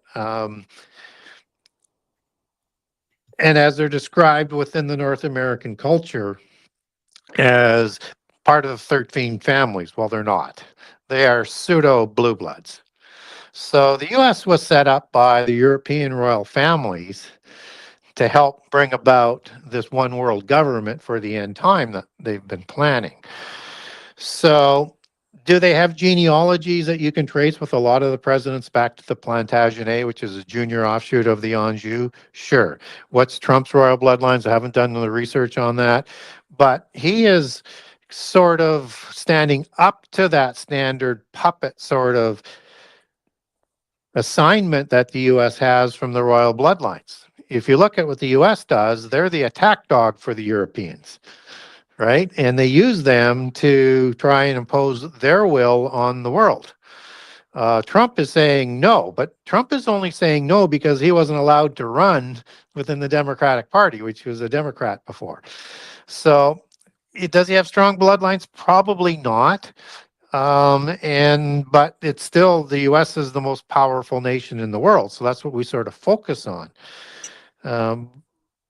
and as they're described within the North American culture as part of the 13 families. Well, they're not. They are pseudo blue bloods. So the U.S. was set up by the European royal families to help bring about this one world government for the end time that they've been planning. So do they have genealogies that you can trace with a lot of the presidents back to the Plantagenet, which is a junior offshoot of the Anjou? Sure. What's Trump's royal bloodlines? I haven't done the research on that, but he is sort of standing up to that standard puppet sort of assignment that the U.S. has from the royal bloodlines. If you look at what the U.S. does, they're the attack dog for the Europeans, right? And they use them to try and impose their will on the world. Trump is saying no, but Trump is only saying no because he wasn't allowed to run within the Democratic Party, which was a Democrat before. So does he have strong bloodlines? Probably not. But it's still, the U.S. is the most powerful nation in the world. So that's what we sort of focus on.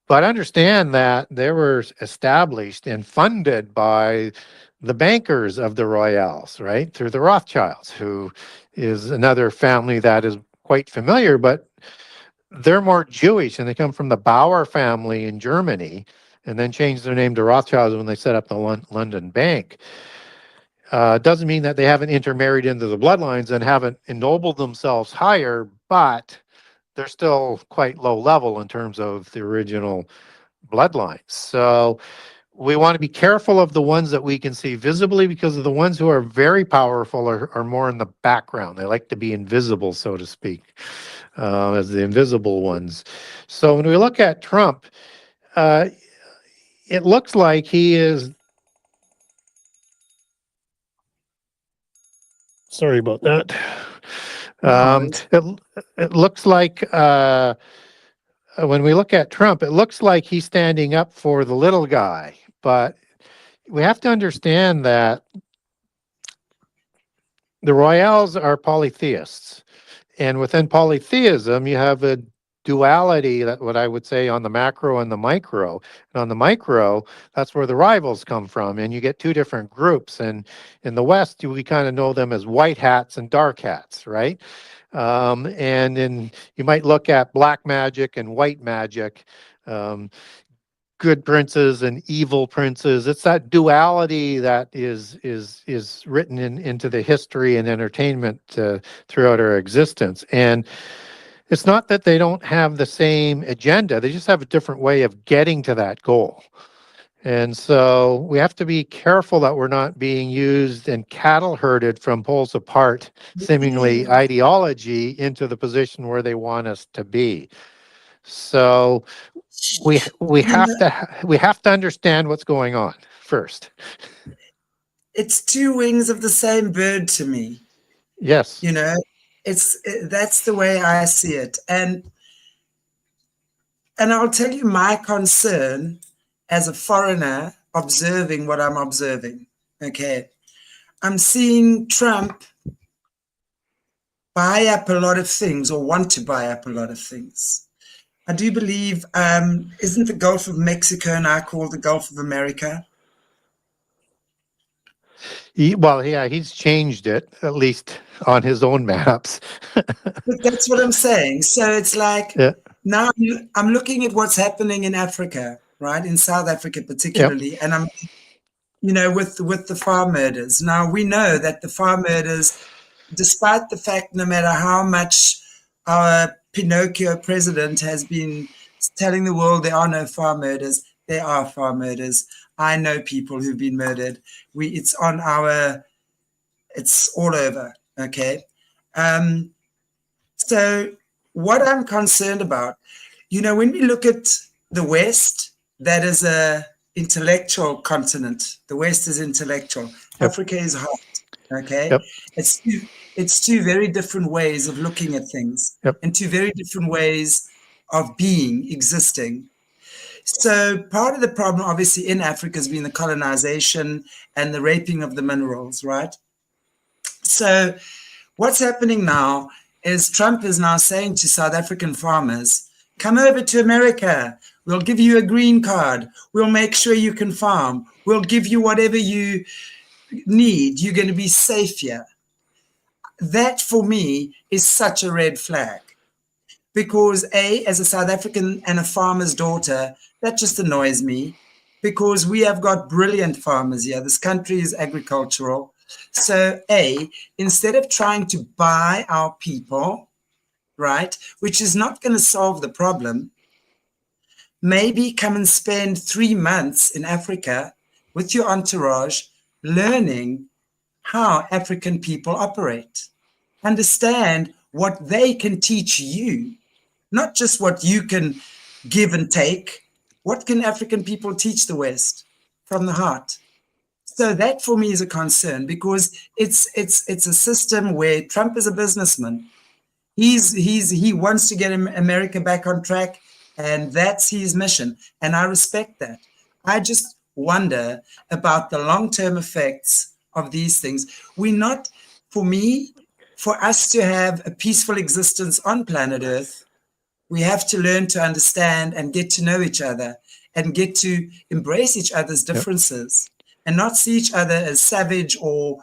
But understand that they were established and funded by the bankers of the Royals, right? Through the Rothschilds, who is another family that is quite familiar, but they're more Jewish, and they come from the Bauer family in Germany, and then changed their name to Rothschilds when they set up the London Bank. Doesn't mean that they haven't intermarried into the bloodlines and haven't ennobled themselves higher, but they're still quite low level in terms of the original bloodlines. So we want to be careful of the ones that we can see visibly, because of the ones who are very powerful are more in the background. They like to be invisible, so to speak, as the invisible ones. So when we look at Trump, it looks like he is, sorry about that. It looks like when we look at Trump, it looks like he's standing up for the little guy, but we have to understand that the Royals are polytheists, and within polytheism, you have a duality, that what I would say, on the macro and the micro. And on the micro, that's where the rivals come from, and you get two different groups. And in the West, we kind of know them as white hats and dark hats, right? And then you might look at black magic and white magic, good princes and evil princes. It's that duality that is written into the history and entertainment throughout our existence. And it's not that they don't have the same agenda, they just have a different way of getting to that goal. And so we have to be careful that we're not being used and cattle herded from poles apart, seemingly ideology, into the position where they want us to be. So we have to understand what's going on first. It's two wings of the same bird to me. Yes. You know, that's the way I see it. And I'll tell you my concern as a foreigner observing what I'm observing. Okay. I'm seeing Trump buy up a lot of things, or want to buy up a lot of things. I do believe, isn't the Gulf of Mexico now called the Gulf of America? He's changed it, at least on his own maps. But that's what I'm saying. So it's like, now I'm looking at what's happening in Africa, right? In South Africa particularly. Yep. And I'm, with the farm murders. Now we know that the farm murders, despite the fact, no matter how much our Pinocchio president has been telling the world there are no farm murders, there are farm murders. I know people who've been murdered. It's all over. Okay. So what I'm concerned about, when we look at the West, that is a intellectual continent. The West is intellectual. Yep. Africa is hot. Okay. Yep. It's two very different ways of looking at things. Yep. And two very different ways of existing. So part of the problem, obviously, in Africa has been the colonization and the raping of the minerals, right? So what's happening now is Trump is now saying to South African farmers, come over to America. We'll give you a green card. We'll make sure you can farm. We'll give you whatever you need. You're going to be safe here. That for me is such a red flag. Because as a South African and a farmer's daughter, that just annoys me, because we have got brilliant farmers here. This country is agricultural. So instead of trying to buy our people, right, which is not going to solve the problem, maybe come and spend 3 months in Africa with your entourage, learning how African people operate. Understand what they can teach you. Not just what you can give and take. What can African people teach the West from the heart? So that for me is a concern, because it's a system where Trump is a businessman. He wants to get America back on track, and that's his mission. And I respect that. I just wonder about the long-term effects of these things. For us to have a peaceful existence on planet Earth, we have to learn to understand and get to know each other and get to embrace each other's differences, and not see each other as savage or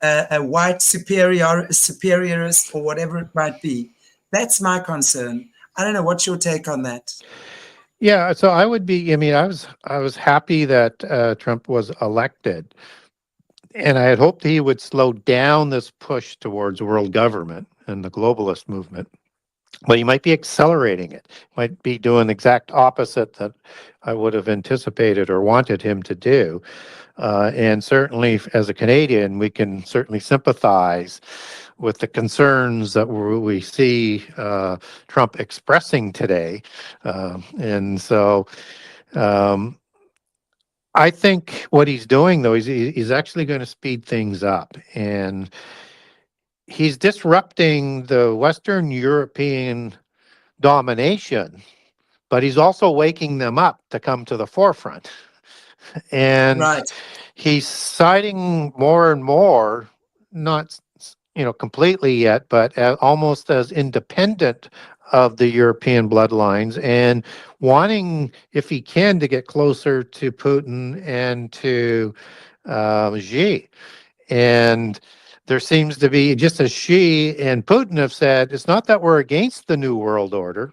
a white superiorist or whatever it might be. That's my concern. I don't know. What's your take on that? Yeah, so I would be, I was happy that Trump was elected, and I had hoped he would slow down this push towards world government and the globalist movement. But he might be accelerating it, might be doing the exact opposite that I would have anticipated or wanted him to do. And certainly as a Canadian, we can certainly sympathize with the concerns that we see Trump expressing today. And so I think what he's doing, though, he's actually going to speed things up. And he's disrupting the Western European domination, but he's also waking them up to come to the forefront. And he's siding more and more, not completely yet, but almost as independent of the European bloodlines, and wanting, if he can, to get closer to Putin and to Xi. And there seems to be, just as Xi and Putin have said, it's not that we're against the New World Order.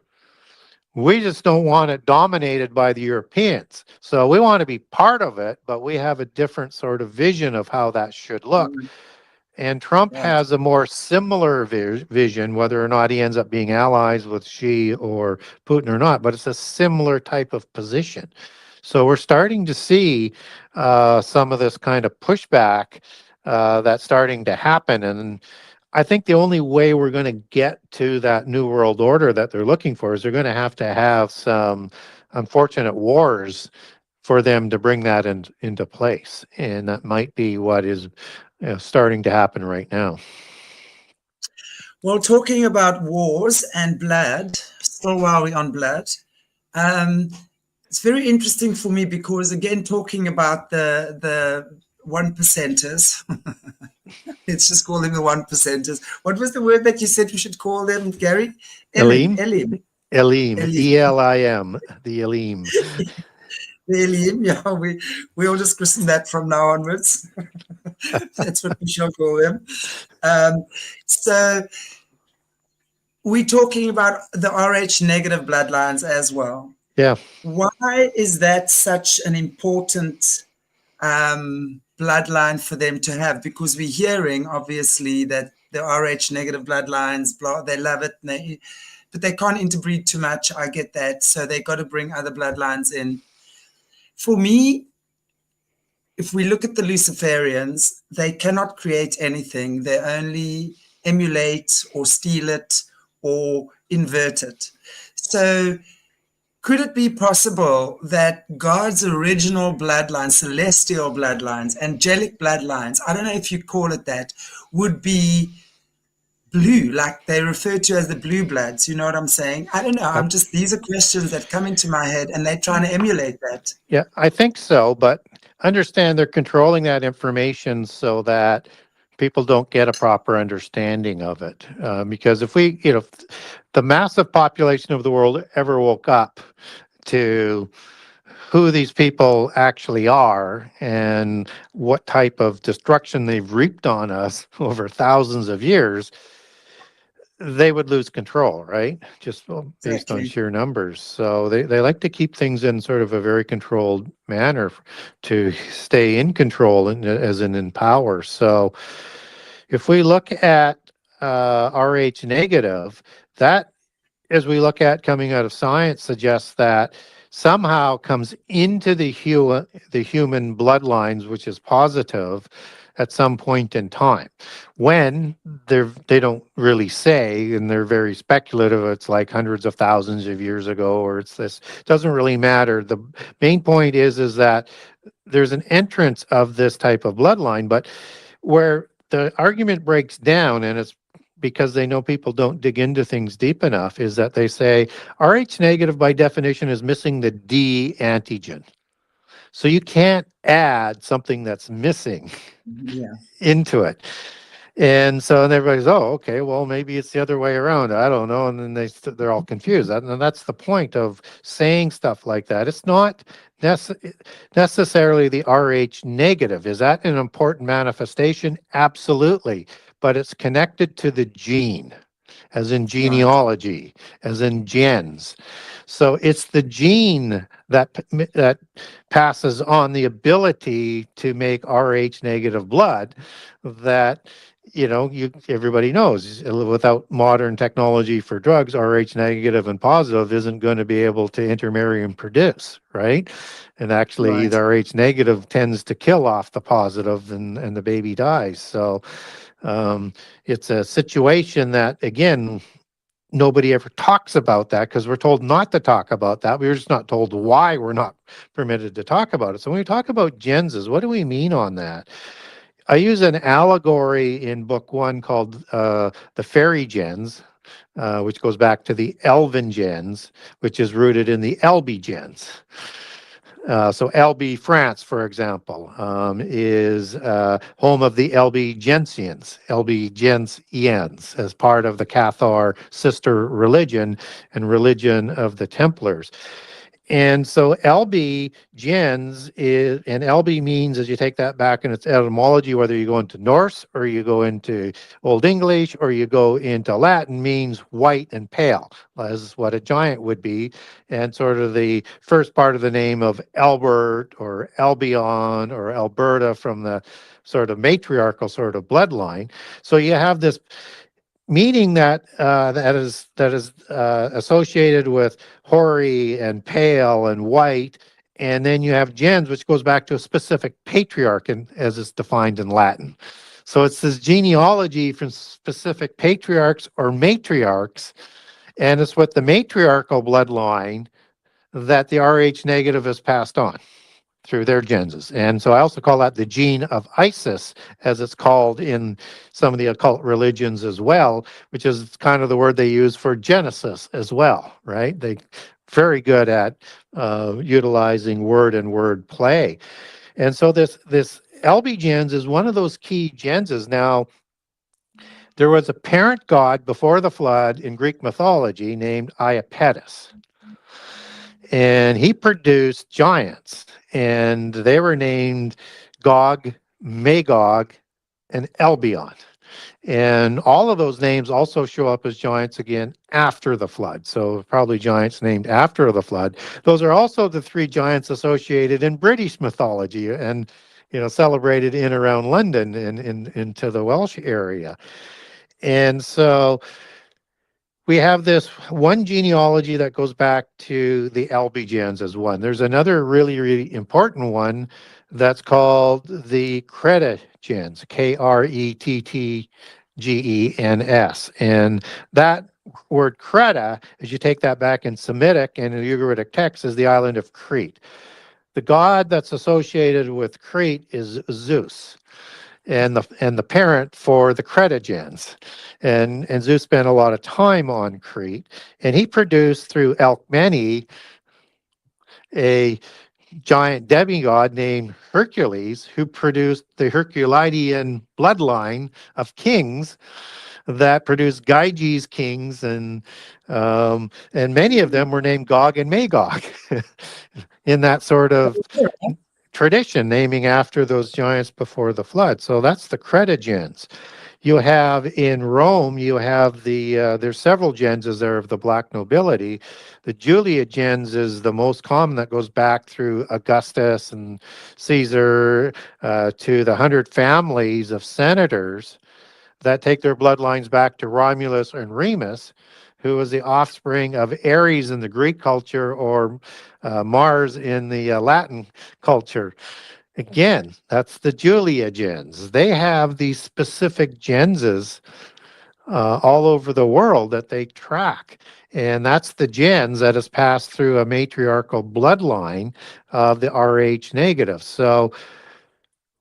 We just don't want it dominated by the Europeans. So we want to be part of it, but we have a different sort of vision of how that should look. And Trump has a more similar vision, whether or not he ends up being allies with Xi or Putin or not, but it's a similar type of position. So we're starting to see some of this kind of pushback that's starting to happen. And I think the only way we're going to get to that new world order that they're looking for is they're going to have some unfortunate wars for them to bring that into place. And that might be what is starting to happen right now. Well, talking about wars and blood, still while we're on blood, it's very interesting for me because, again, talking about the one percenters, let's just call them the one percenters. What was the word that you said we should call them, Gary? Elim. Elim. E-L-I-M. The Elim. The Elim, yeah, we all just christen that from now onwards. That's what we shall call them. So we're talking about the Rh negative bloodlines as well. Yeah. Why is that such an important bloodline for them to have? Because we're hearing, obviously, that the Rh negative bloodlines, they love it, but they can't interbreed too much. I get that. So they got to bring other bloodlines in. For me, if we look at the Luciferians, they cannot create anything. They only emulate or steal it or invert it. So could it be possible that God's original bloodlines, celestial bloodlines, angelic bloodlines, I don't know if you call it that, would be blue, like they refer to as the blue bloods? You know what I'm saying? I don't know. These are questions that come into my head, and they're trying to emulate that. Yeah, I think so, but understand they're controlling that information so that people don't get a proper understanding of it. Because if the massive population of the world ever woke up to who these people actually are and what type of destruction they've reaped on us over thousands of years, they would lose control, right? Just based on Exactly. sheer numbers. So they like to keep things in sort of a very controlled manner to stay in control and as in power. So if we look at RH negative, that, as we look at coming out of science, suggests that somehow comes into the human bloodlines, which is positive, at some point in time. When they don't really say, and they're very speculative. It's like hundreds of thousands of years ago, or it's this. It doesn't really matter. The main point is that there's an entrance of this type of bloodline, but where the argument breaks down, and it's because they know people don't dig into things deep enough, is that they say Rh negative by definition is missing the D antigen. So you can't add something that's missing Yeah. into it. And so and everybody's, oh, okay, well, maybe it's the other way around. I don't know. And then they're all confused. And that's the point of saying stuff like that. It's not necessarily the Rh negative. Is that an important manifestation? Absolutely. But it's connected to the gene, as in Right. genealogy, as in gens. So it's the gene that passes on the ability to make Rh negative blood that everybody knows without modern technology for drugs, Rh negative and positive isn't going to be able to intermarry and produce, right? And actually, Right. the Rh negative tends to kill off the positive, and the baby dies. So it's a situation that, again, nobody ever talks about that because we're told not to talk about that. We're just not told why we're not permitted to talk about it. So when we talk about genses, what do we mean on that? I use an allegory in book 1 called the fairy gens, which goes back to the elven gens, which is rooted in the Elbe gens. So Elbe, France, for example, is home of the Elbe Gensians, Elbe Gensians, as part of the Cathar sister religion and religion of the Templars. And so LB gens is, and LB means, as you take that back in its etymology, whether you go into Norse or you go into Old English or you go into Latin, means white and pale, as what a giant would be. And sort of the first part of the name of Albert or Albion or Alberta from the sort of matriarchal sort of bloodline. So you have this meaning that that is associated with hoary and pale and white, and then you have gens, which goes back to a specific patriarch, and as it's defined in Latin. So it's this genealogy from specific patriarchs or matriarchs, and it's with the matriarchal bloodline that the Rh negative is passed on through their genses. And so I also call that the gene of Isis, as it's called in some of the occult religions as well, which is kind of the word they use for Genesis as well, right? They very good at utilizing word and word play. And so this LB gens is one of those key genses. Now, there was a parent god before the flood in Greek mythology named Iapetus, and he produced giants, and they were named Gog, Magog, and Albion. And all of those names also show up as giants again after the flood. So probably giants named after the flood. Those are also the 3 giants associated in British mythology and celebrated in around London and into the Welsh area. And so we have this one genealogy that goes back to the Albigens as one. There's another really, really important one that's called the Cretagens, Krettgenes. And that word Creta, as you take that back in Semitic and in the Ugaritic text, is the island of Crete. The god that's associated with Crete is Zeus, and the parent for the Cretagens. And Zeus spent a lot of time on Crete, and he produced through Alcmene a giant demigod named Hercules, who produced the Herculidean bloodline of kings that produced Gyges kings, and many of them were named Gog and Magog in that sort of tradition, naming after those giants before the flood. So that's the Cretagens. You have in Rome, you have there's several genses there of the black nobility. The Julia gens is the most common, that goes back through Augustus and Caesar to the 100 families of senators that take their bloodlines back to Romulus and Remus, who was the offspring of Ares in the Greek culture, or Mars in the Latin culture. Again, that's the Julia gens. They have these specific genses all over the world that they track. And that's the gens that is passed through a matriarchal bloodline of the Rh negative. So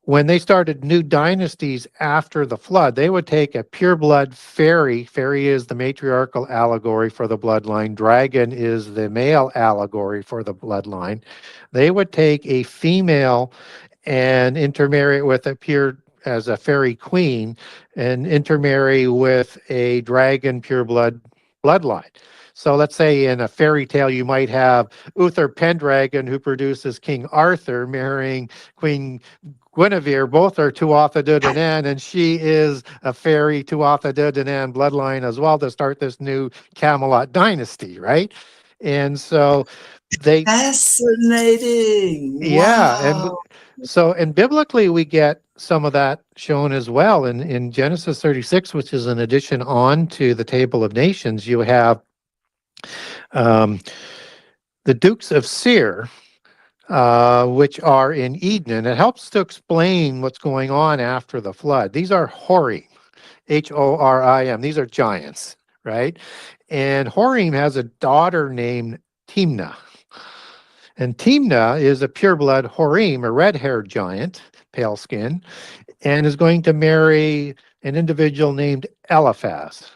when they started new dynasties after the flood, they would take a pureblood fairy. Fairy is the matriarchal allegory for the bloodline. Dragon is the male allegory for the bloodline. They would take a female and intermarry with a pure as a fairy queen and intermarry with a dragon pureblood bloodline. So let's say in a fairy tale, you might have Uther Pendragon, who produces King Arthur, marrying Queen Guinevere. Both are Tuatha De Danann, and she is a fairy Tuatha De Danann bloodline as well to start this new Camelot dynasty, right? And so they, Fascinating. yeah, and Wow. so, and biblically, we get some of that shown as well. In Genesis 36, which is an addition on to the Table of Nations, you have the Dukes of Seir, which are in Eden, and it helps to explain what's going on after the flood. These are Horim, Horim. These are giants, right? And Horim has a daughter named Timnah. And Timnah is a pureblood Horim, a red-haired giant, pale skin, and is going to marry an individual named Eliphaz.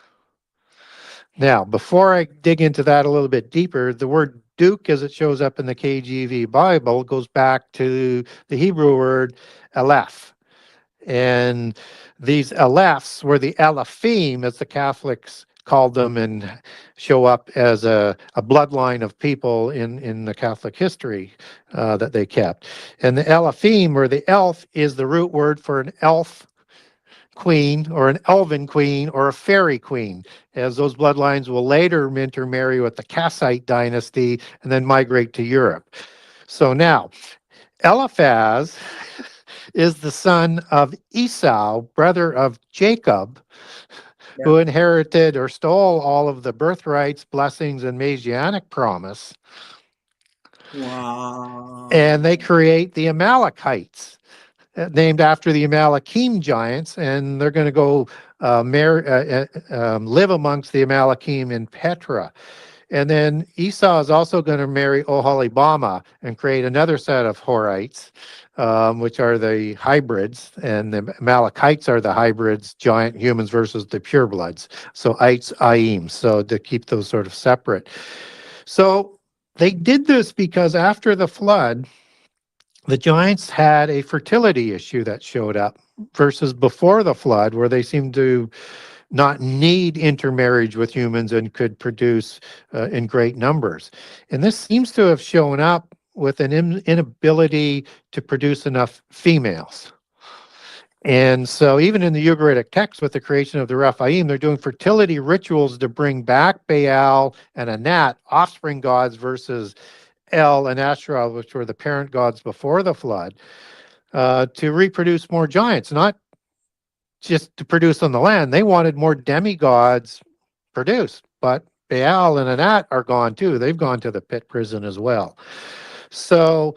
Now, before I dig into that a little bit deeper, the word Duke, as it shows up in the KJV Bible, goes back to the Hebrew word Aleph. And these Alephs were the Alephim, as the Catholics called them, and show up as a bloodline of people in the Catholic history that they kept. And the Alephim, or the elf, is the root word for an elf queen or an elven queen or a fairy queen, as those bloodlines will later intermarry with the Kassite dynasty and then migrate to Europe. So now, Eliphaz is the son of Esau, brother of Jacob, who inherited or stole all of the birthrights, blessings, and Messianic promise. Wow. And they create the Amalekites, named after the Amalekim giants, and they're going to go live amongst the Amalekim in Petra. And then Esau is also going to marry Oholibama and create another set of Horites, which are the hybrids, and the Amalekites are the hybrids, giant humans versus the purebloods. So Ites, Aim, so to keep those sort of separate. So they did this because after the flood, the giants had a fertility issue that showed up versus before the flood, where they seemed to not need intermarriage with humans and could produce in great numbers. And this seems to have shown up with an inability to produce enough females. And so even in the Ugaritic text, with the creation of the Rephaim, they're doing fertility rituals to bring back Baal and Anat, offspring gods, versus El and Asherah, which were the parent gods before the flood, to reproduce more giants, not just to produce on the land. They wanted more demigods produced, but Baal and Anat are gone too. They've gone to the pit prison as well. So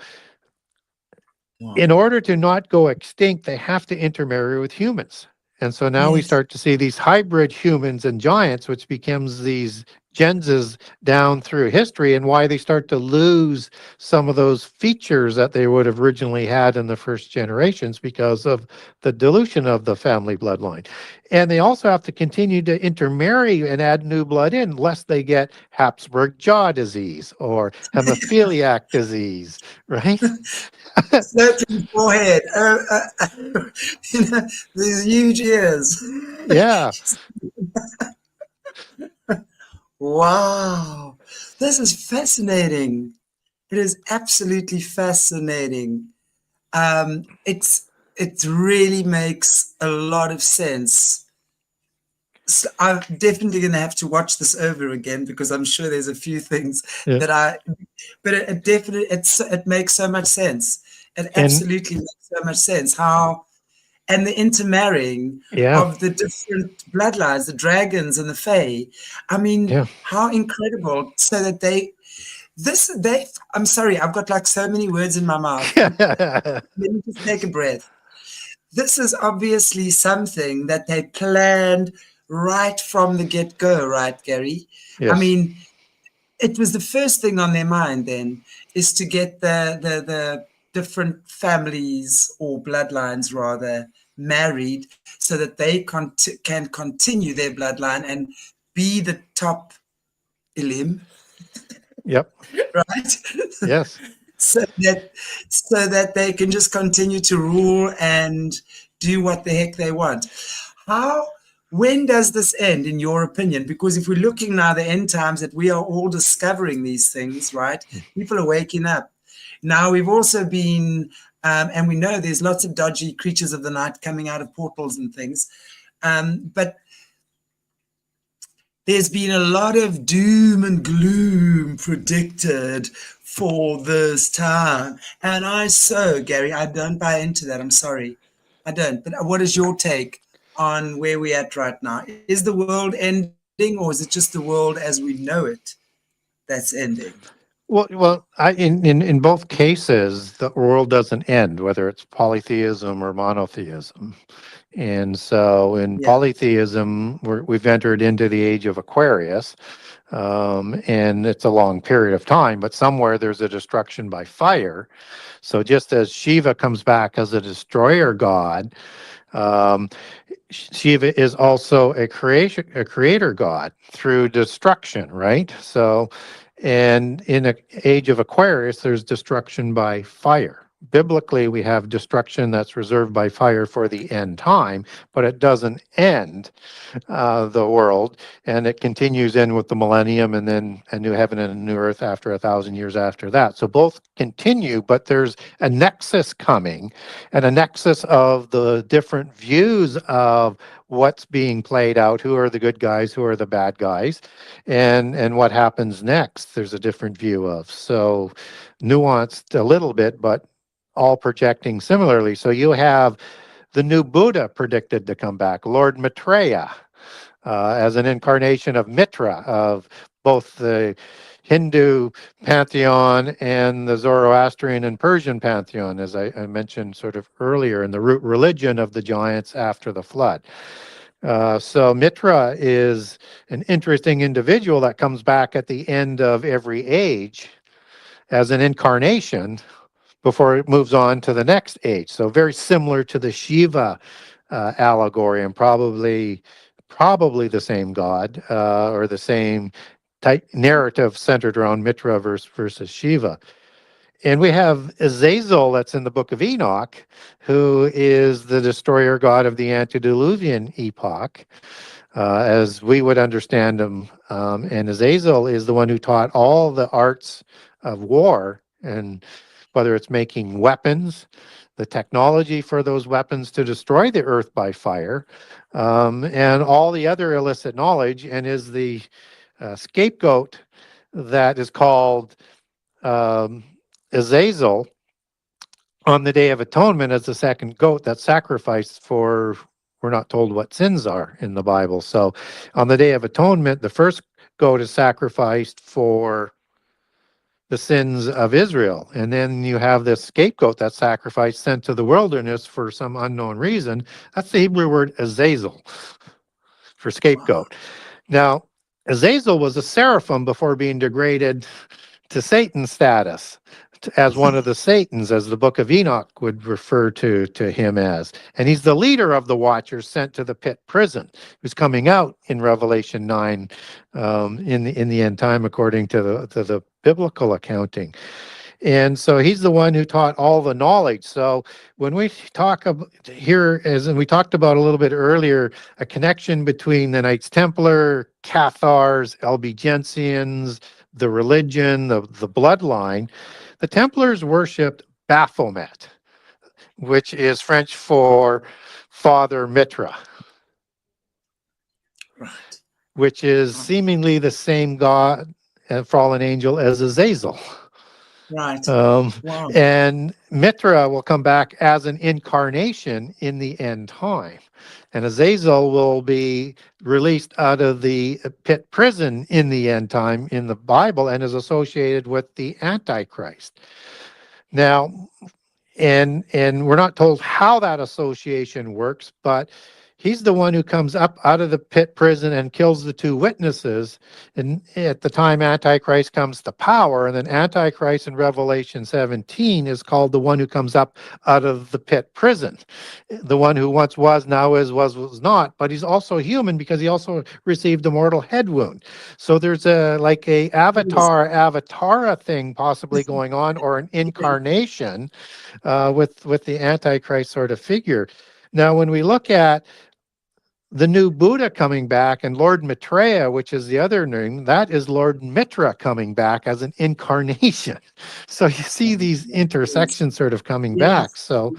in order to not go extinct, they have to intermarry with humans. And so now we start to see these hybrid humans and giants, which becomes these genses down through history, and why they start to lose some of those features that they would have originally had in the first generations because of the dilution of the family bloodline. And they also have to continue to intermarry and add new blood in, lest they get Habsburg jaw disease or hemophiliac disease, right? Sloping forehead, you know, these huge ears. Yeah. Wow, this is fascinating. It is absolutely fascinating. It really makes a lot of sense. So I'm definitely going to have to watch this over again because I'm sure there's a few things Yeah. that but it definitely, it makes so much sense. It And absolutely makes so much sense how, and the intermarrying yeah, of the different bloodlines, the dragons and the fae. I mean, yeah. how incredible! So that I'm sorry, I've got like so many words in my mouth. Let me just take a breath. This is obviously something that they planned right from the get-go, right, Gary? I Yes. mean, it was the first thing on their mind then is to get the different families or bloodlines rather married so that they can continue their bloodline and be the top Elim, Yep. right? Yes. so that they can just continue to rule and do what the heck they want. How when does this end, in your opinion? Because if we're looking now the end times that we are all discovering these things, right? People are waking up. Now we've also been and we know there's lots of dodgy creatures of the night coming out of portals and things. But there's been a lot of doom and gloom predicted for this time. And Gary, I don't buy into that. I'm sorry. I don't. But what is your take on where we're at right now? Is the world ending, or is it just the world as we know it that's ending? Well, in both cases, the world doesn't end, whether it's polytheism or monotheism. And so, in Yeah. polytheism, we've entered into the age of Aquarius, and it's a long period of time. But somewhere there's a destruction by fire. So, just as Shiva comes back as a destroyer god, um, Shiva is also a creator god through destruction, right? So, and in the age of Aquarius, there's destruction by fire. Biblically, we have destruction that's reserved by fire for the end time, but it doesn't end the world, and it continues in with the millennium and then a new heaven and a new earth after 1,000 years after that. So both continue, but there's a nexus coming, and a nexus of the different views of what's being played out, who are the good guys, who are the bad guys, and what happens next. There's a different view of. So nuanced a little bit, but all projecting similarly. So you have the new Buddha predicted to come back, Lord Maitreya, as an incarnation of Mitra, of both the Hindu pantheon and the Zoroastrian and Persian pantheon, as I mentioned sort of earlier, in the root religion of the giants after the flood. So Mitra is an interesting individual that comes back at the end of every age as an incarnation before it moves on to the next age. So very similar to the Shiva allegory, and probably the same god, or the same type narrative centered around Mitra versus Shiva. And we have Azazel, that's in the Book of Enoch, who is the destroyer god of the antediluvian epoch, as we would understand him. And Azazel is the one who taught all the arts of war, and whether it's making weapons, the technology for those weapons to destroy the earth by fire, and all the other illicit knowledge, and is the scapegoat that is called Azazel on the Day of Atonement as the second goat that's sacrificed for, we're not told what sins are in the Bible. So on the Day of Atonement, the first goat is sacrificed for the sins of Israel. And then you have this scapegoat that's sacrificed, sent to the wilderness for some unknown reason. That's the Hebrew word Azazel for Wow. scapegoat. Now, Azazel was a seraphim before being degraded to Satan status, as one of the Satans, as the Book of Enoch would refer to him as. And he's the leader of the Watchers sent to the pit prison, who's coming out in Revelation 9 in the end time, according to the biblical accounting. And so he's the one who taught all the knowledge. So when we talk about here, as we talked about a little bit earlier, a connection between the Knights Templar, Cathars, Albigensians, the religion, the bloodline, the Templars worshipped Baphomet, which is French for Father Mitra, Right. which is seemingly the same god and fallen angel as Azazel. Right. Wow. And Mitra will come back as an incarnation in the end time. And Azazel will be released out of the pit prison in the end time in the Bible and is associated with the Antichrist. Now, and we're not told how that association works, but he's the one who comes up out of the pit prison and kills the two witnesses. And at the time Antichrist comes to power, and then Antichrist in Revelation 17 is called the one who comes up out of the pit prison. The one who once was, now is, was not, but he's also human because he also received a mortal head wound. So there's a Avatara thing possibly going on, or an incarnation with the Antichrist sort of figure. Now, when we look at the new Buddha coming back and Lord Maitreya, which is the other name, that is Lord Mitra coming back as an incarnation. So you see these intersections sort of coming back. So,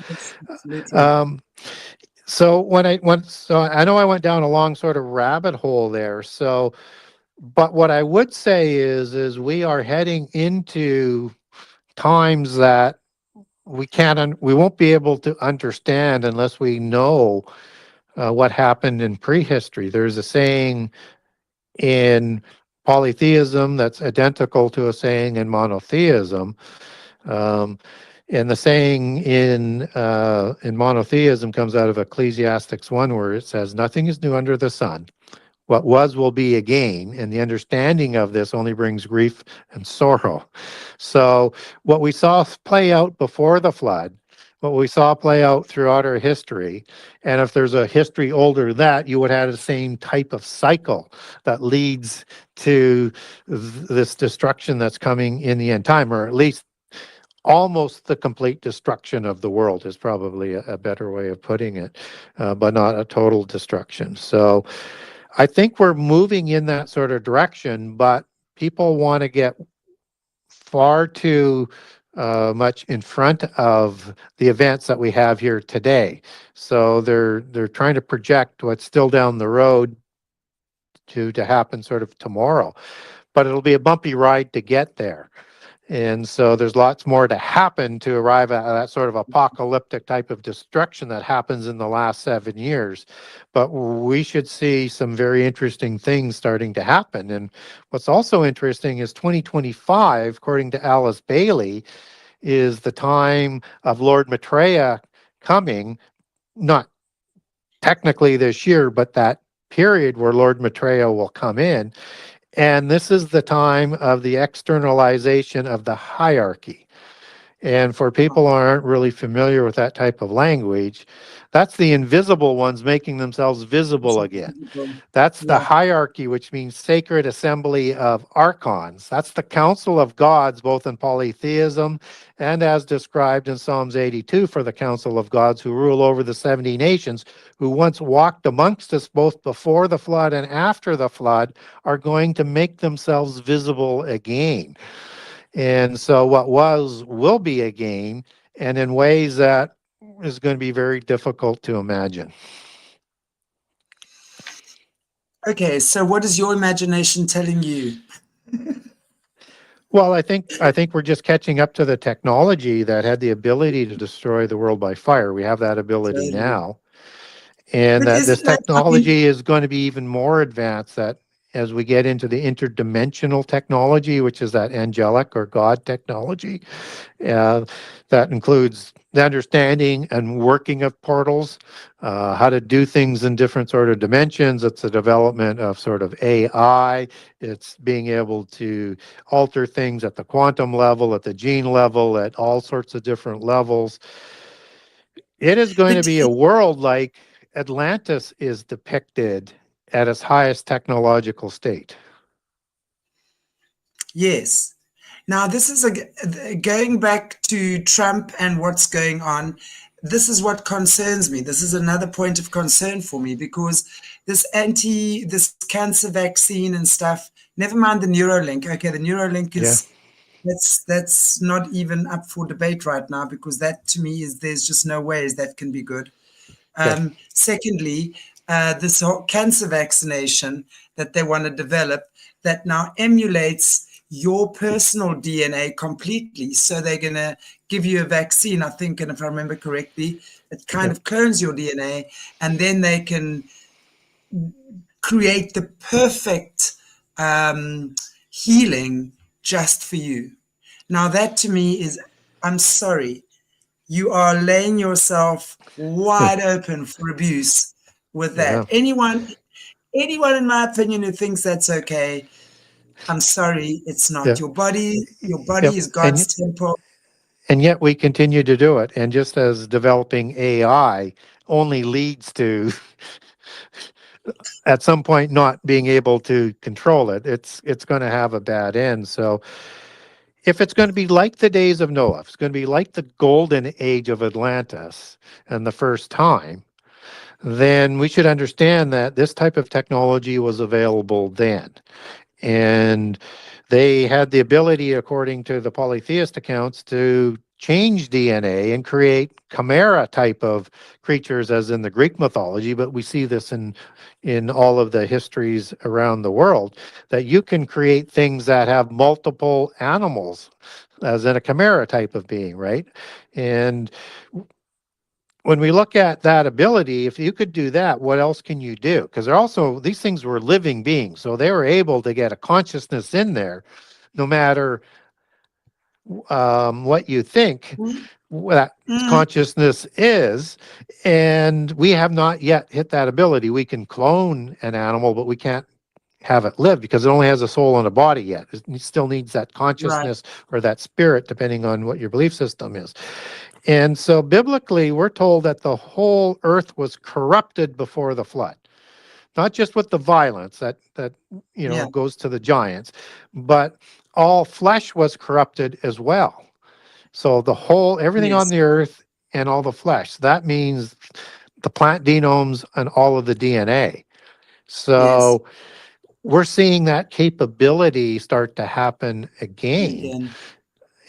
so I know I went down a long sort of rabbit hole there. So, but what I would say is we are heading into times that we won't be able to understand unless we know what happened in prehistory. There's a saying in polytheism that's identical to a saying in monotheism. And the saying in monotheism comes out of Ecclesiastes 1, where it says, "Nothing is new under the sun. What was will be again," and the understanding of this only brings grief and sorrow. So what we saw play out before the flood, what we saw play out throughout our history, and if there's a history older than that, you would have the same type of cycle that leads to this destruction that's coming in the end time, or at least almost the complete destruction of the world is probably a better way of putting it, but not a total destruction. So I think we're moving in that sort of direction, but people want to get far too much in front of the events that we have here today. So they're trying to project what's still down the road to happen sort of tomorrow, but it'll be a bumpy ride to get there. And so there's lots more to happen to arrive at that sort of apocalyptic type of destruction that happens in the last 7 years. But we should see some very interesting things starting to happen. And what's also interesting is 2025, according to Alice Bailey, is the time of Lord Maitreya coming, not technically this year, but that period where Lord Maitreya will come in. And this is the time of the externalization of the hierarchy. And for people who aren't really familiar with that type of language, that's the invisible ones making themselves visible again. That's the hierarchy, which means sacred assembly of archons. That's the council of gods, both in polytheism and as described in Psalms 82 for the council of gods who rule over the 70 nations, who once walked amongst us both before the flood and after the flood, are going to make themselves visible again. And so what was will be again, and in ways that is going to be very difficult to imagine. Okay, so what is your imagination telling you? Well, I think we're just catching up to the technology that had the ability to destroy the world by fire. We have that ability now. And that this technology is going to be even more advanced, that as we get into the interdimensional technology, which is that angelic or God technology. Uh, that includes the understanding and working of portals, how to do things in different sort of dimensions. It's the development of sort of AI. It's being able to alter things at the quantum level, at the gene level, at all sorts of different levels. It is going The to be a d- world like Atlantis is depicted at its highest technological state. yes. Now, this is going back to Trump and what's going on. This is what concerns me. This is another point of concern for me because this cancer vaccine and stuff. Never mind the Neuralink. Okay, the Neuralink Yeah, is that's not even up for debate right now because that to me is there's just no ways that can be good. yeah, Secondly, this whole cancer vaccination that they want to develop that now emulates your personal DNA completely. So they're going to give you a vaccine, I think, and if I remember correctly, it kind yeah, of clones your DNA, and then they can create the perfect healing just for you. Now, that to me is, I'm sorry, you are laying yourself wide open for abuse with yeah, that. Anyone in my opinion who thinks that's okay, I'm sorry, it's not. yeah, Your body yep. is God's temple. And yet we continue to do it. And just as developing AI only leads to, at some point, not being able to control it, it's going to have a bad end. So if it's going to be like the days of Noah, if it's going to be like the golden age of Atlantis and the first time, then we should understand that this type of technology was available then. And they had the ability, according to the polytheist accounts, to change DNA and create chimera type of creatures as in the Greek mythology, but we see this in all of the histories around the world, that you can create things that have multiple animals as in a chimera type of being, right? And when we look at that ability, if you could do that, what else can you do? Because they're also, these things were living beings, so they were able to get a consciousness in there, no matter what you think that Mm, consciousness is. And we have not yet hit that ability. We can clone an animal, but we can't have it live because it only has a soul and a body yet. It still needs that right. consciousness or that spirit, depending on what your belief system is. And so biblically, we're told that the whole earth was corrupted before the flood, not just with the violence that Yeah. goes to the giants, but all flesh was corrupted as well. So the whole everything on Yes. the earth and all the flesh. That means the plant genomes and all of the DNA. Yes. So we're seeing that capability start to happen again. Again.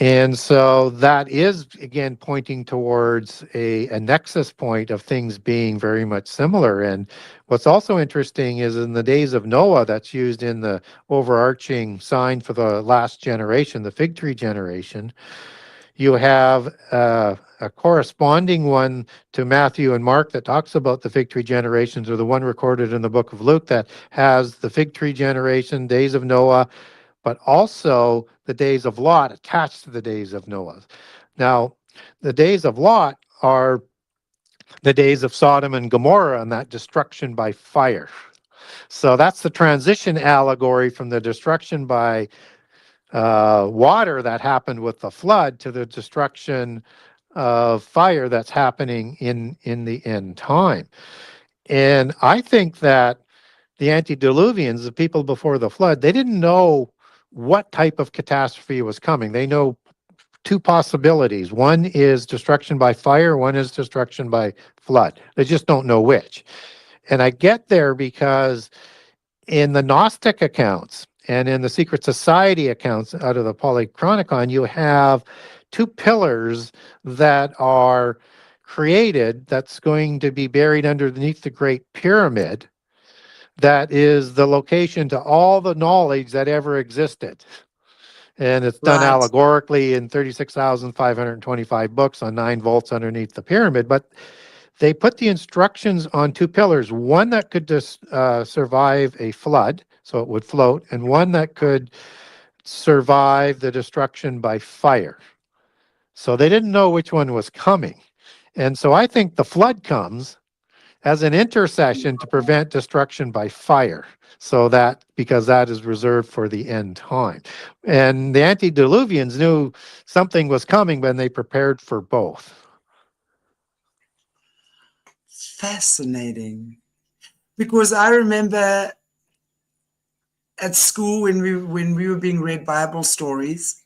And so that is, again, pointing towards a nexus point of things being very much similar. And what's also interesting is in the days of Noah, that's used in the overarching sign for the last generation, the fig tree generation, you have a corresponding one to Matthew and Mark that talks about the fig tree generations, or the one recorded in the book of Luke that has the fig tree generation, days of Noah, but also the days of Lot attached to the days of Noah. Now, the days of Lot are the days of Sodom and Gomorrah and that destruction by fire. So that's the transition allegory from the destruction by water that happened with the flood to the destruction of fire that's happening in the end time. And I think that the antediluvians, the people before the flood, they didn't know what type of catastrophe was coming. They know two possibilities. One is destruction by fire, one is destruction by flood. They just don't know which. And I get there because in the Gnostic accounts and in the secret society accounts out of the Polychronicon, you have two pillars that are created that's going to be buried underneath the Great Pyramid. That is the location to all the knowledge that ever existed. And it's done Right. allegorically in 36,525 books on 9 volts underneath the pyramid. But they put the instructions on two pillars, one that could just survive a flood, so it would float, and one that could survive the destruction by fire. So they didn't know which one was coming. And so I think the flood comes as an intercession to prevent destruction by fire. So that, because that is reserved for the end time. And the antediluvians knew something was coming when they prepared for both. Fascinating. Because I remember at school when we were being read Bible stories,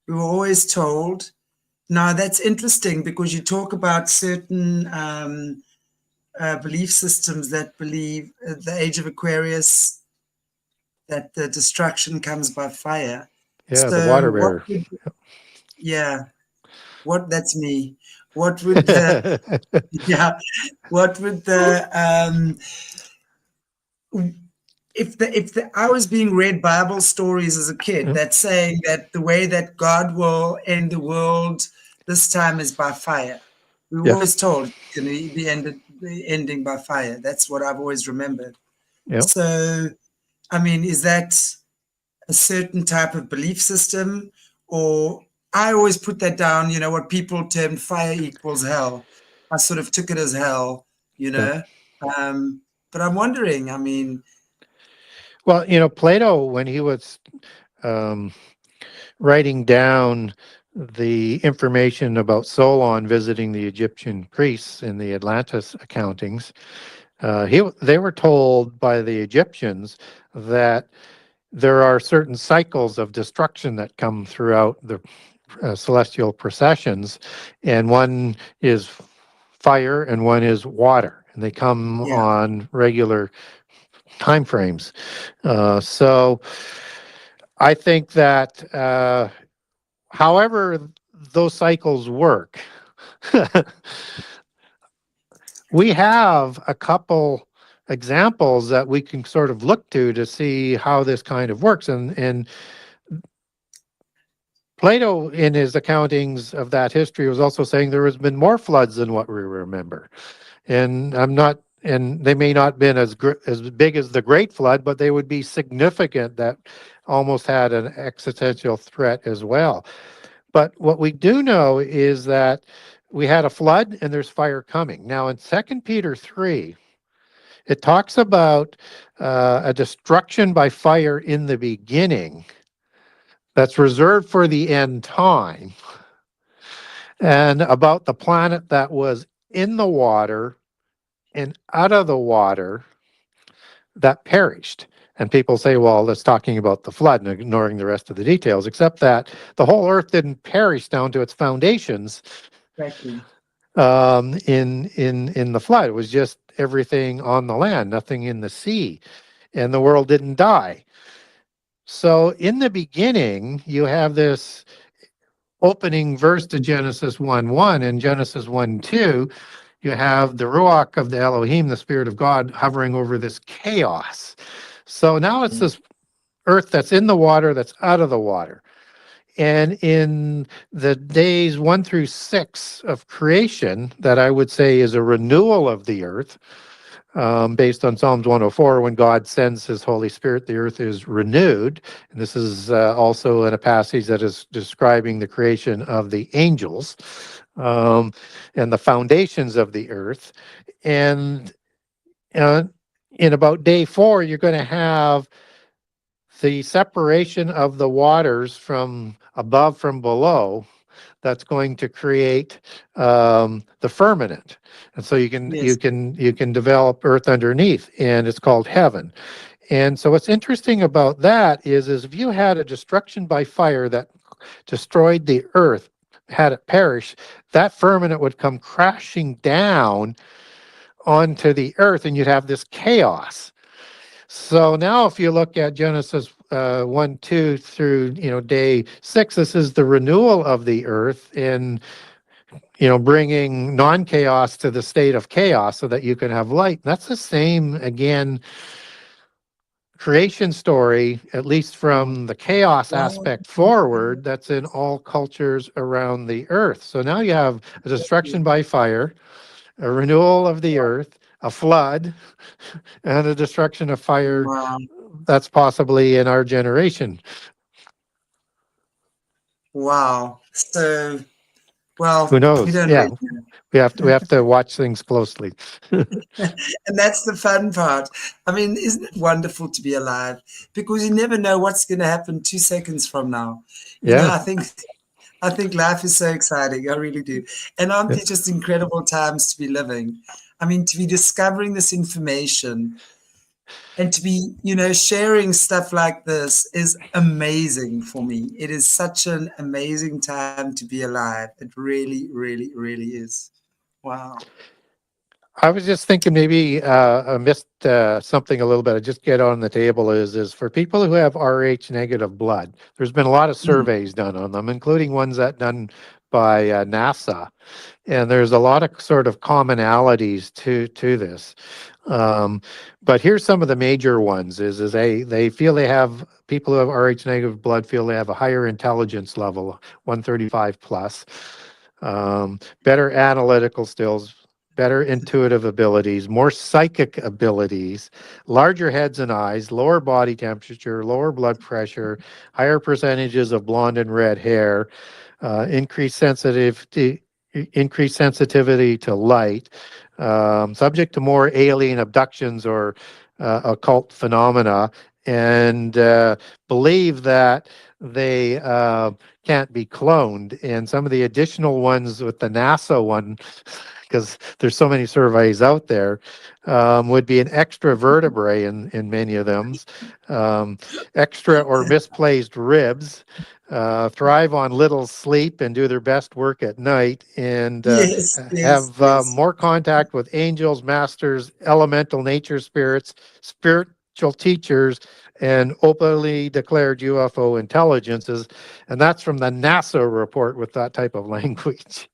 we were always told, now that's interesting because you talk about certain belief systems that believe the age of Aquarius, that the destruction comes by fire. Yeah, the So water bearer. Yeah, that's me. What would the yeah, what would the if I was being read Bible stories as a kid that's saying that the way that God will end the world this time is by fire. We were always told it's going to be ending by fire. That's what I've always remembered. Yep. So, I mean, is that a certain type of belief system, or I always put that down, what people termed fire equals hell. I sort of took it as hell, but I'm wondering, I mean. Well, Plato, when he was writing down the information about Solon visiting the Egyptian priests in the Atlantis accountings, they were told by the Egyptians that there are certain cycles of destruction that come throughout the celestial processions, and one is fire and one is water, and they come on regular time frames. So I think that however those cycles work, we have a couple examples that we can sort of look to see how this kind of works. And Plato, in his accountings of that history, was also saying there has been more floods than what we remember. And they may not have been as big as the Great Flood, but they would be significant, that almost had an existential threat as well. But what we do know is that we had a flood and there's fire coming. Now in 2 Peter 3, it talks about a destruction by fire in the beginning that's reserved for the end time, and about the planet that was in the water and out of the water that perished. And people say, well, that's talking about the flood and ignoring the rest of the details, except that the whole earth didn't perish down to its foundations. Exactly. In the flood. It was just everything on the land, nothing in the sea, and the world didn't die. So in the beginning, you have this opening verse to Genesis 1:1, and Genesis 1:2, you have the Ruach of the Elohim, the Spirit of God, hovering over this chaos. So now it's this earth that's in the water, that's out of the water. And in the days 1 through 6 of creation, that I would say is a renewal of the earth, based on Psalms 104, when God sends his Holy Spirit, the earth is renewed. And this is also in a passage that is describing the creation of the angels and the foundations of the earth. And in about day 4, you're going to have the separation of the waters from above from below, that's going to create the firmament, and so you can develop earth underneath, and it's called heaven. And so what's interesting about that is if you had a destruction by fire that destroyed the earth, had it perish, that firmament would come crashing down onto the earth, and you'd have this chaos. So now if you look at Genesis 1, 2 through, day 6, this is the renewal of the earth, and, bringing non-chaos to the state of chaos so that you can have light. That's the same, again, creation story, at least from the chaos aspect forward, that's in all cultures around the earth. So now you have a destruction by fire, a renewal of the earth, a flood, and a destruction of fire Wow. that's possibly in our generation. Wow. So, well, Who we knows? don't Yeah, really know. we have to watch things closely. And that's the fun part. I mean, isn't it wonderful to be alive? Because you never know what's going to happen 2 seconds from now. You know, Yeah. I think life is so exciting. I really do. And aren't Yeah. these just incredible times to be living? I mean, to be discovering this information and to be, sharing stuff like this is amazing for me. It is such an amazing time to be alive. It really, really, really is. Wow. I was just thinking maybe I missed something a little bit. I just get on the table is for people who have Rh negative blood. There's been a lot of Mm. surveys done on them, including ones that done by NASA, and there's a lot of sort of commonalities to this. But here's some of the major ones: is they feel they have people who have Rh negative blood feel they have a higher intelligence level, 135 plus, better analytical skills, better intuitive abilities, more psychic abilities, larger heads and eyes, lower body temperature, lower blood pressure, higher percentages of blonde and red hair, increased sensitivity to light, subject to more alien abductions or occult phenomena, and believe that they can't be cloned. And some of the additional ones with the NASA one, because there's so many surveys out there, would be an extra vertebrae in many of them, extra or misplaced ribs, thrive on little sleep and do their best work at night, and Yes, yes, have yes. more contact with angels, masters, elemental nature spirits, spiritual teachers, and openly declared UFO intelligences. And that's from the NASA report with that type of language.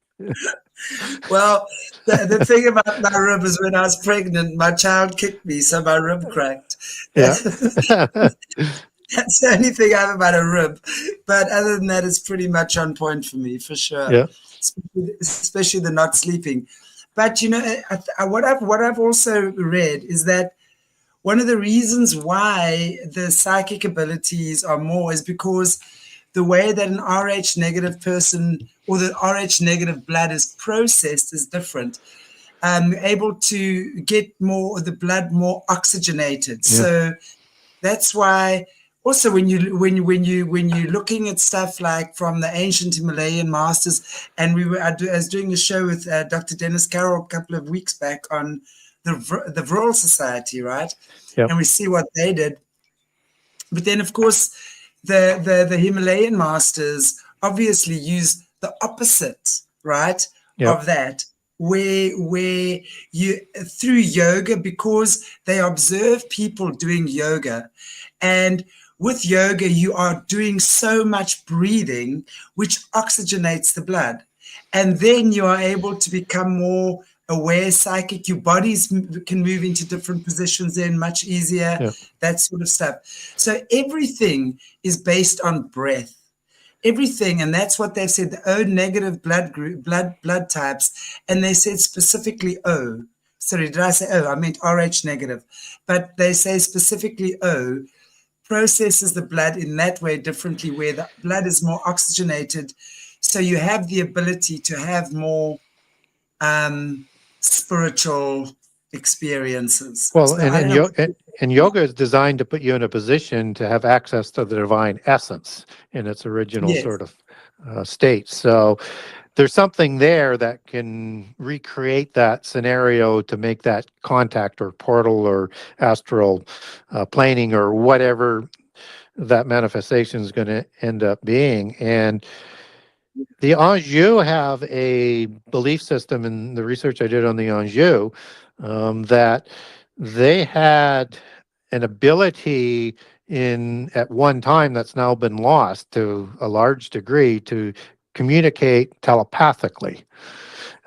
Well, the thing about my rib is when I was pregnant, my child kicked me, so my rib cracked. Yeah. That's the only thing I have about a rib. But other than that, it's pretty much on point for me, for sure. Yeah. Especially the not sleeping. But what I've also read is that one of the reasons why the psychic abilities are more is because the way that an Rh negative person or the Rh negative blood is processed is different. Able to get more of the blood more oxygenated. Yeah. So that's why also when you're looking at stuff like from the ancient Himalayan masters, and I was doing a show with Dr. Dennis Carroll a couple of weeks back on the Vril Society, right? Yep. And we see what they did. But then, of course, the Himalayan masters obviously use the opposite, right, Yep. of that, where you through yoga, because they observe people doing yoga, and with yoga you are doing so much breathing which oxygenates the blood, and then you are able to become more aware, psychic. Your bodies can move into different positions then much easier, Yep. that sort of stuff. So everything is based on breath. Everything, and that's what they've said, the O negative blood types, and they said specifically O. Sorry, did I say O? I meant Rh negative. But they say specifically O processes the blood in that way differently, where the blood is more oxygenated. So you have the ability to have more spiritual experiences. Well, So I don't know. and yoga is designed to put you in a position to have access to the divine essence in its original Yes. sort of state. So there's something there that can recreate that scenario to make that contact or portal or astral planing or whatever that manifestation is going to end up being. And the Anjou have a belief system in the research I did on the Anjou, that they had an ability in at one time that's now been lost to a large degree to communicate telepathically.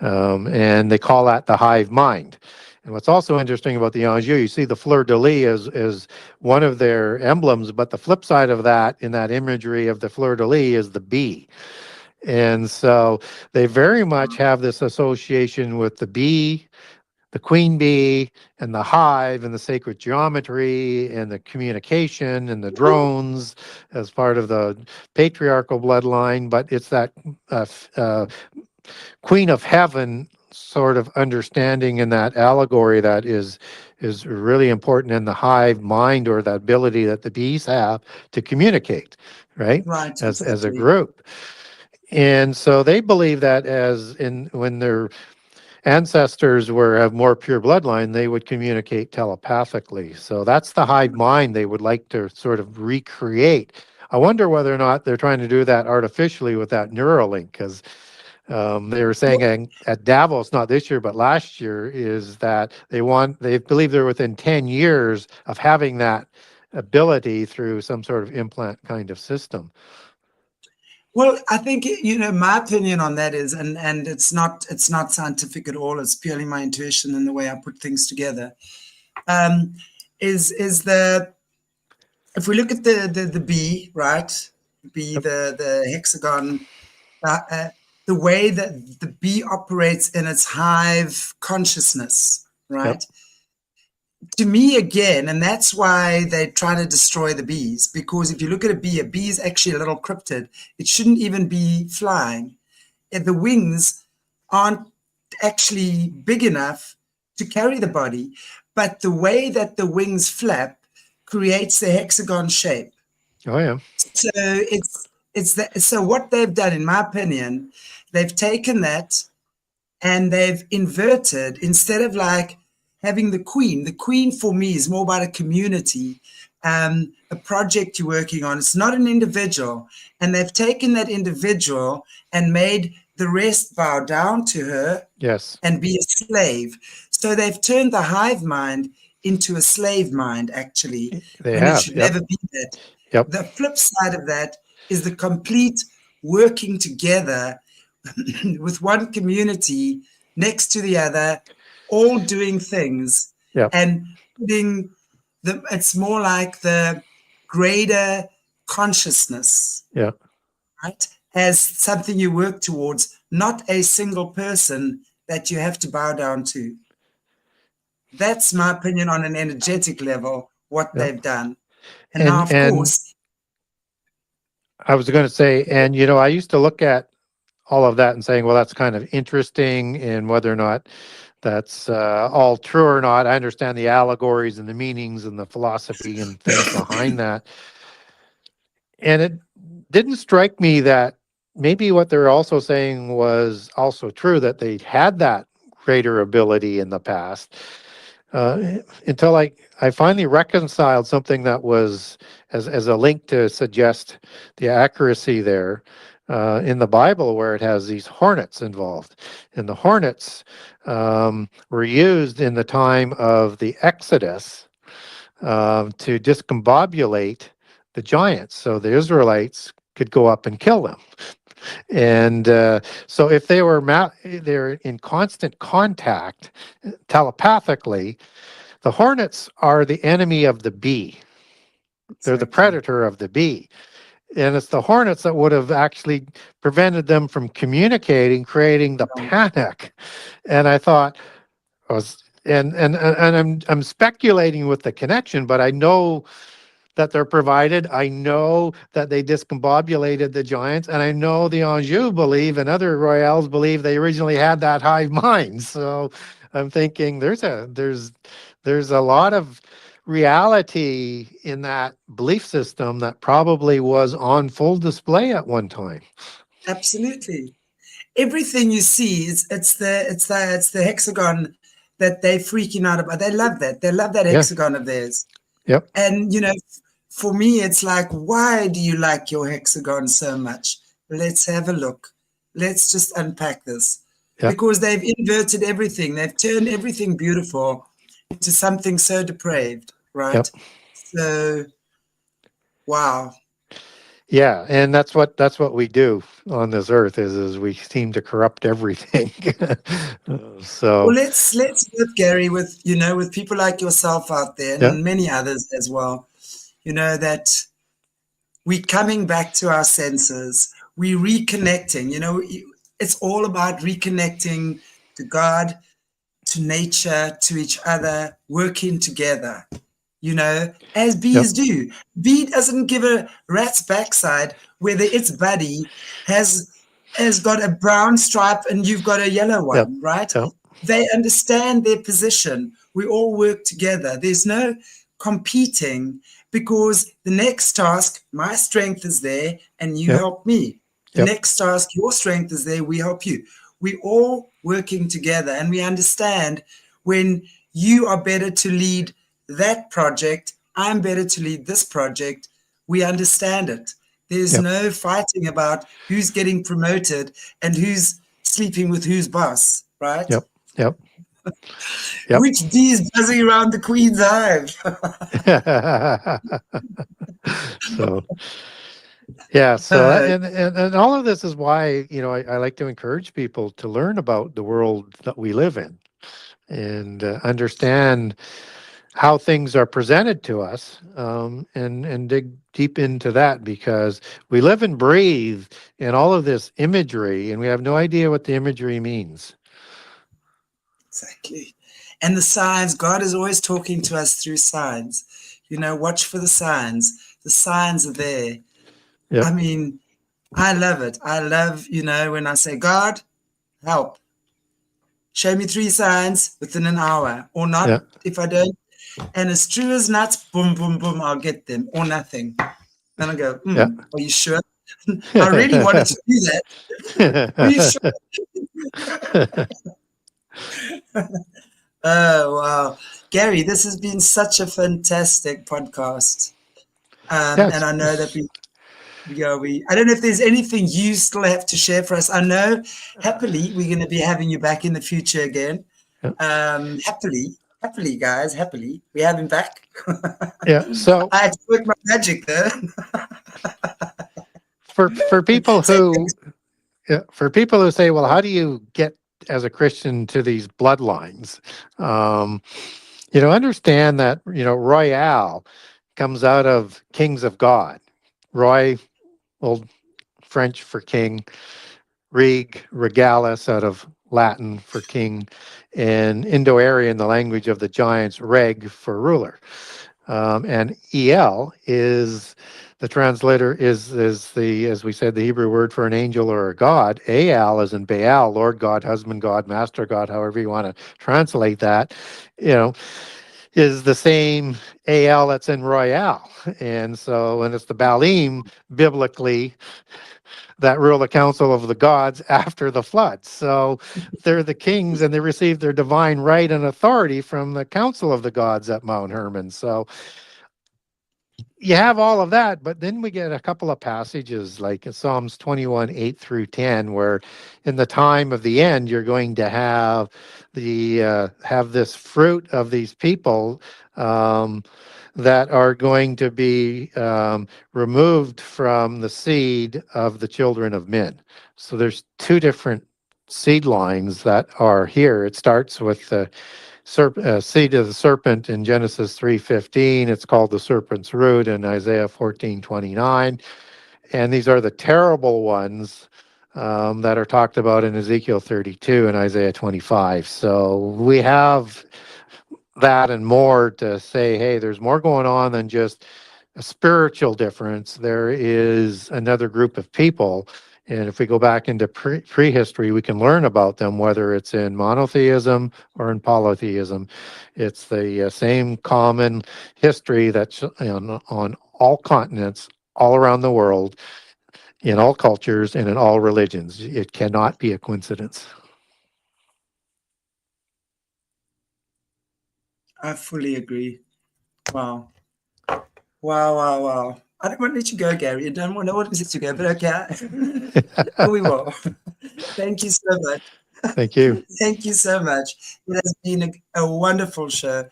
And they call that the hive mind. And what's also interesting about the Anjou, you see the fleur-de-lis is one of their emblems, but the flip side of that in that imagery of the fleur-de-lis is the bee. And so they very much have this association with the bee, the queen bee, and the hive, and the sacred geometry, and the communication, and the drones as part of the patriarchal bloodline. But it's that queen of heaven sort of understanding in that allegory that is really important in the hive mind, or the ability that the bees have to communicate, right? Right, As a exactly. group. And so they believe that when their ancestors have more pure bloodline, they would communicate telepathically. So that's the hive mind they would like to sort of recreate. I wonder whether or not they're trying to do that artificially with that Neuralink, because they were saying at Davos, not this year, but last year, is that they believe they're within 10 years of having that ability through some sort of implant kind of system. Well, I think, my opinion on that is, and it's not scientific at all. It's purely my intuition and the way I put things together. Is that if we look at the bee, right? Bee, the hexagon, the way that the bee operates in its hive consciousness, right? Yep. To me, again, and that's why they try to destroy the bees, because if you look at a bee is actually a little cryptid. It shouldn't even be flying. And the wings aren't actually big enough to carry the body, but the way that the wings flap creates the hexagon shape. Oh, yeah. So so what they've done, in my opinion, they've taken that and they've inverted. Instead of like having the queen for me is more about a community, a project you're working on. It's not an individual. And they've taken that individual and made the rest bow down to her. Yes. And be a slave. So they've turned the hive mind into a slave mind, actually. They when have. It should never be that. Yep. The flip side of that is the complete working together with one community next to the other, all doing things. Yep. And putting it's more like the greater consciousness. Yeah. Right? As something you work towards, not a single person that you have to bow down to. That's my opinion on an energetic level, what they've done. And now, of course, I was going to say, and I used to look at all of that and saying, well, that's kind of interesting, and whether or not that's all true or not. I understand the allegories and the meanings and the philosophy and things behind that. And it didn't strike me that maybe what they're also saying was also true, that they had that greater ability in the past, until I finally reconciled something that was as a link to suggest the accuracy there in the Bible, where it has these hornets involved. And the hornets were used in the time of the Exodus to discombobulate the giants, so the Israelites could go up and kill them. And so if they're in constant contact telepathically, the hornets are the enemy of the bee. They're the predator of the bee. And it's the hornets that would have actually prevented them from communicating, creating the panic. And I thought, and I'm speculating with the connection, but I know that they're provided. I know that they discombobulated the giants, and I know the Anjou believe and other royals believe they originally had that hive mind. So I'm thinking there's a lot of reality in that belief system that probably was on full display at one time. Absolutely. Everything you see it's the hexagon that they're freaking out about. They love that. They love that hexagon of theirs. Yep. And for me, it's like, why do you like your hexagon so much? Let's have a look. Let's just unpack this. Yep. Because they've inverted everything. They've turned everything beautiful into something so depraved, right? Yep. So, wow. Yeah, and that's what we do on this earth is we seem to corrupt everything. So well, let's work, Gary, with with people like yourself out there and many others as well. That we're coming back to our senses. we're reconnecting. You know, it's all about reconnecting to God, to nature, to each other, working together, you know, as bees do. Bee doesn't give a rat's backside whether its buddy has got a brown stripe and you've got a yellow one, right? They understand their position. We all work together. There's no competing, because the next task, my strength is there and you help me. The next task, your strength is there, we help you. We all working together, and we understand when you are better to lead that project, I'm better to lead this project. We understand it. There's no fighting about who's getting promoted and who's sleeping with whose boss, right? Which bee is buzzing around the queen's hive? And all of this is why, you know, I like to encourage people to learn about the world that we live in and understand how things are presented to us, and dig deep into that, because we live and breathe in all of this imagery and we have no idea what the imagery means. Exactly. And the signs, God is always talking to us through signs. You know, watch for the signs. The signs are there. I mean, I love it. I love, you know, when I say, God, help. Show me 3 signs within an hour, or not if I don't. And as true as nuts, boom, boom, boom, I'll get them, or nothing. Then I go, are you sure? I really wanted to do that. Are you sure? Oh, wow. Gary, this has been such a fantastic podcast. And I know that I don't know if there's anything you still have to share for us. I know, happily, we're going to be having you back in the future again. Happily, guys, happily. We have him back. So I had to work my magic there. for people who say, well, how do you get as a Christian to these bloodlines? You know, understand that, you know, royale comes out of kings of God. Roy, old French for king. Regalis, out of Latin for king. And Indo-Aryan, the language of the giants, reg for ruler. And El is the translator is the, as we said, the Hebrew word for an angel or a god. Aal is in Baal, Lord God, husband God, master God, however you want to translate that, you know, is the same Al that's in Royale. And so, and it's the Baalim biblically that rule the council of the gods after the flood. So they're the kings and they receive their divine right and authority from the council of the gods at Mount Hermon. So you have all of that, but then we get a couple of passages like in Psalms 21, 8 through 10, where in the time of the end, you're going to have have this fruit of these people that are going to be removed from the seed of the children of men. So there's 2 different seed lines that are here. It starts with the seed of the serpent in Genesis 3:15. It's called the serpent's root in Isaiah 14:29. And these are the terrible ones that are talked about in Ezekiel 32 and Isaiah 25. So we have that and more to say, hey, there's more going on than just a spiritual difference. There is another group of people. And if we go back into prehistory, we can learn about them, whether it's in monotheism or in polytheism. It's the same common history that's on all continents, all around the world, in all cultures, and in all religions. It cannot be a coincidence. I fully agree. Wow. Wow. I don't want to let you go, Gary. I don't want to let you go, but okay. We will. Thank you so much. Thank you. Thank you so much. It has been a wonderful show.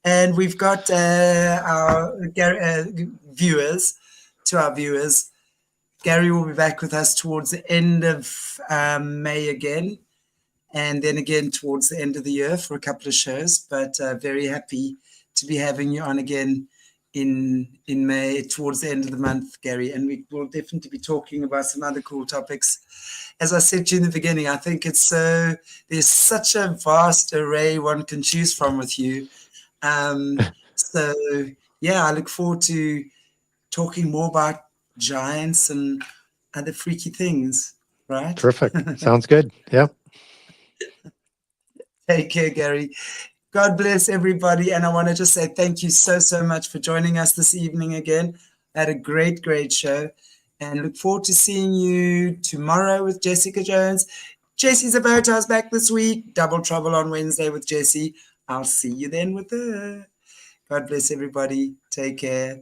And we've got our viewers, Gary will be back with us towards the end of May again, and then again towards the end of the year for a couple of shows. But very happy to be having you on again in May, towards the end of the month, Gary, and we will definitely be talking about some other cool topics. As I said to you in the beginning, I think there's such a vast array one can choose from with you. So yeah, I look forward to talking more about giants and other freaky things, right? Terrific. Sounds good. Yeah. Take care, Gary. God bless everybody. And I want to just say thank you so, so much for joining us this evening again. I had a great, great show, and look forward to seeing you tomorrow with Jessica Jones. Jesse's about us back this week. Double Trouble on Wednesday with Jessie. I'll see you then with her. God bless everybody. Take care.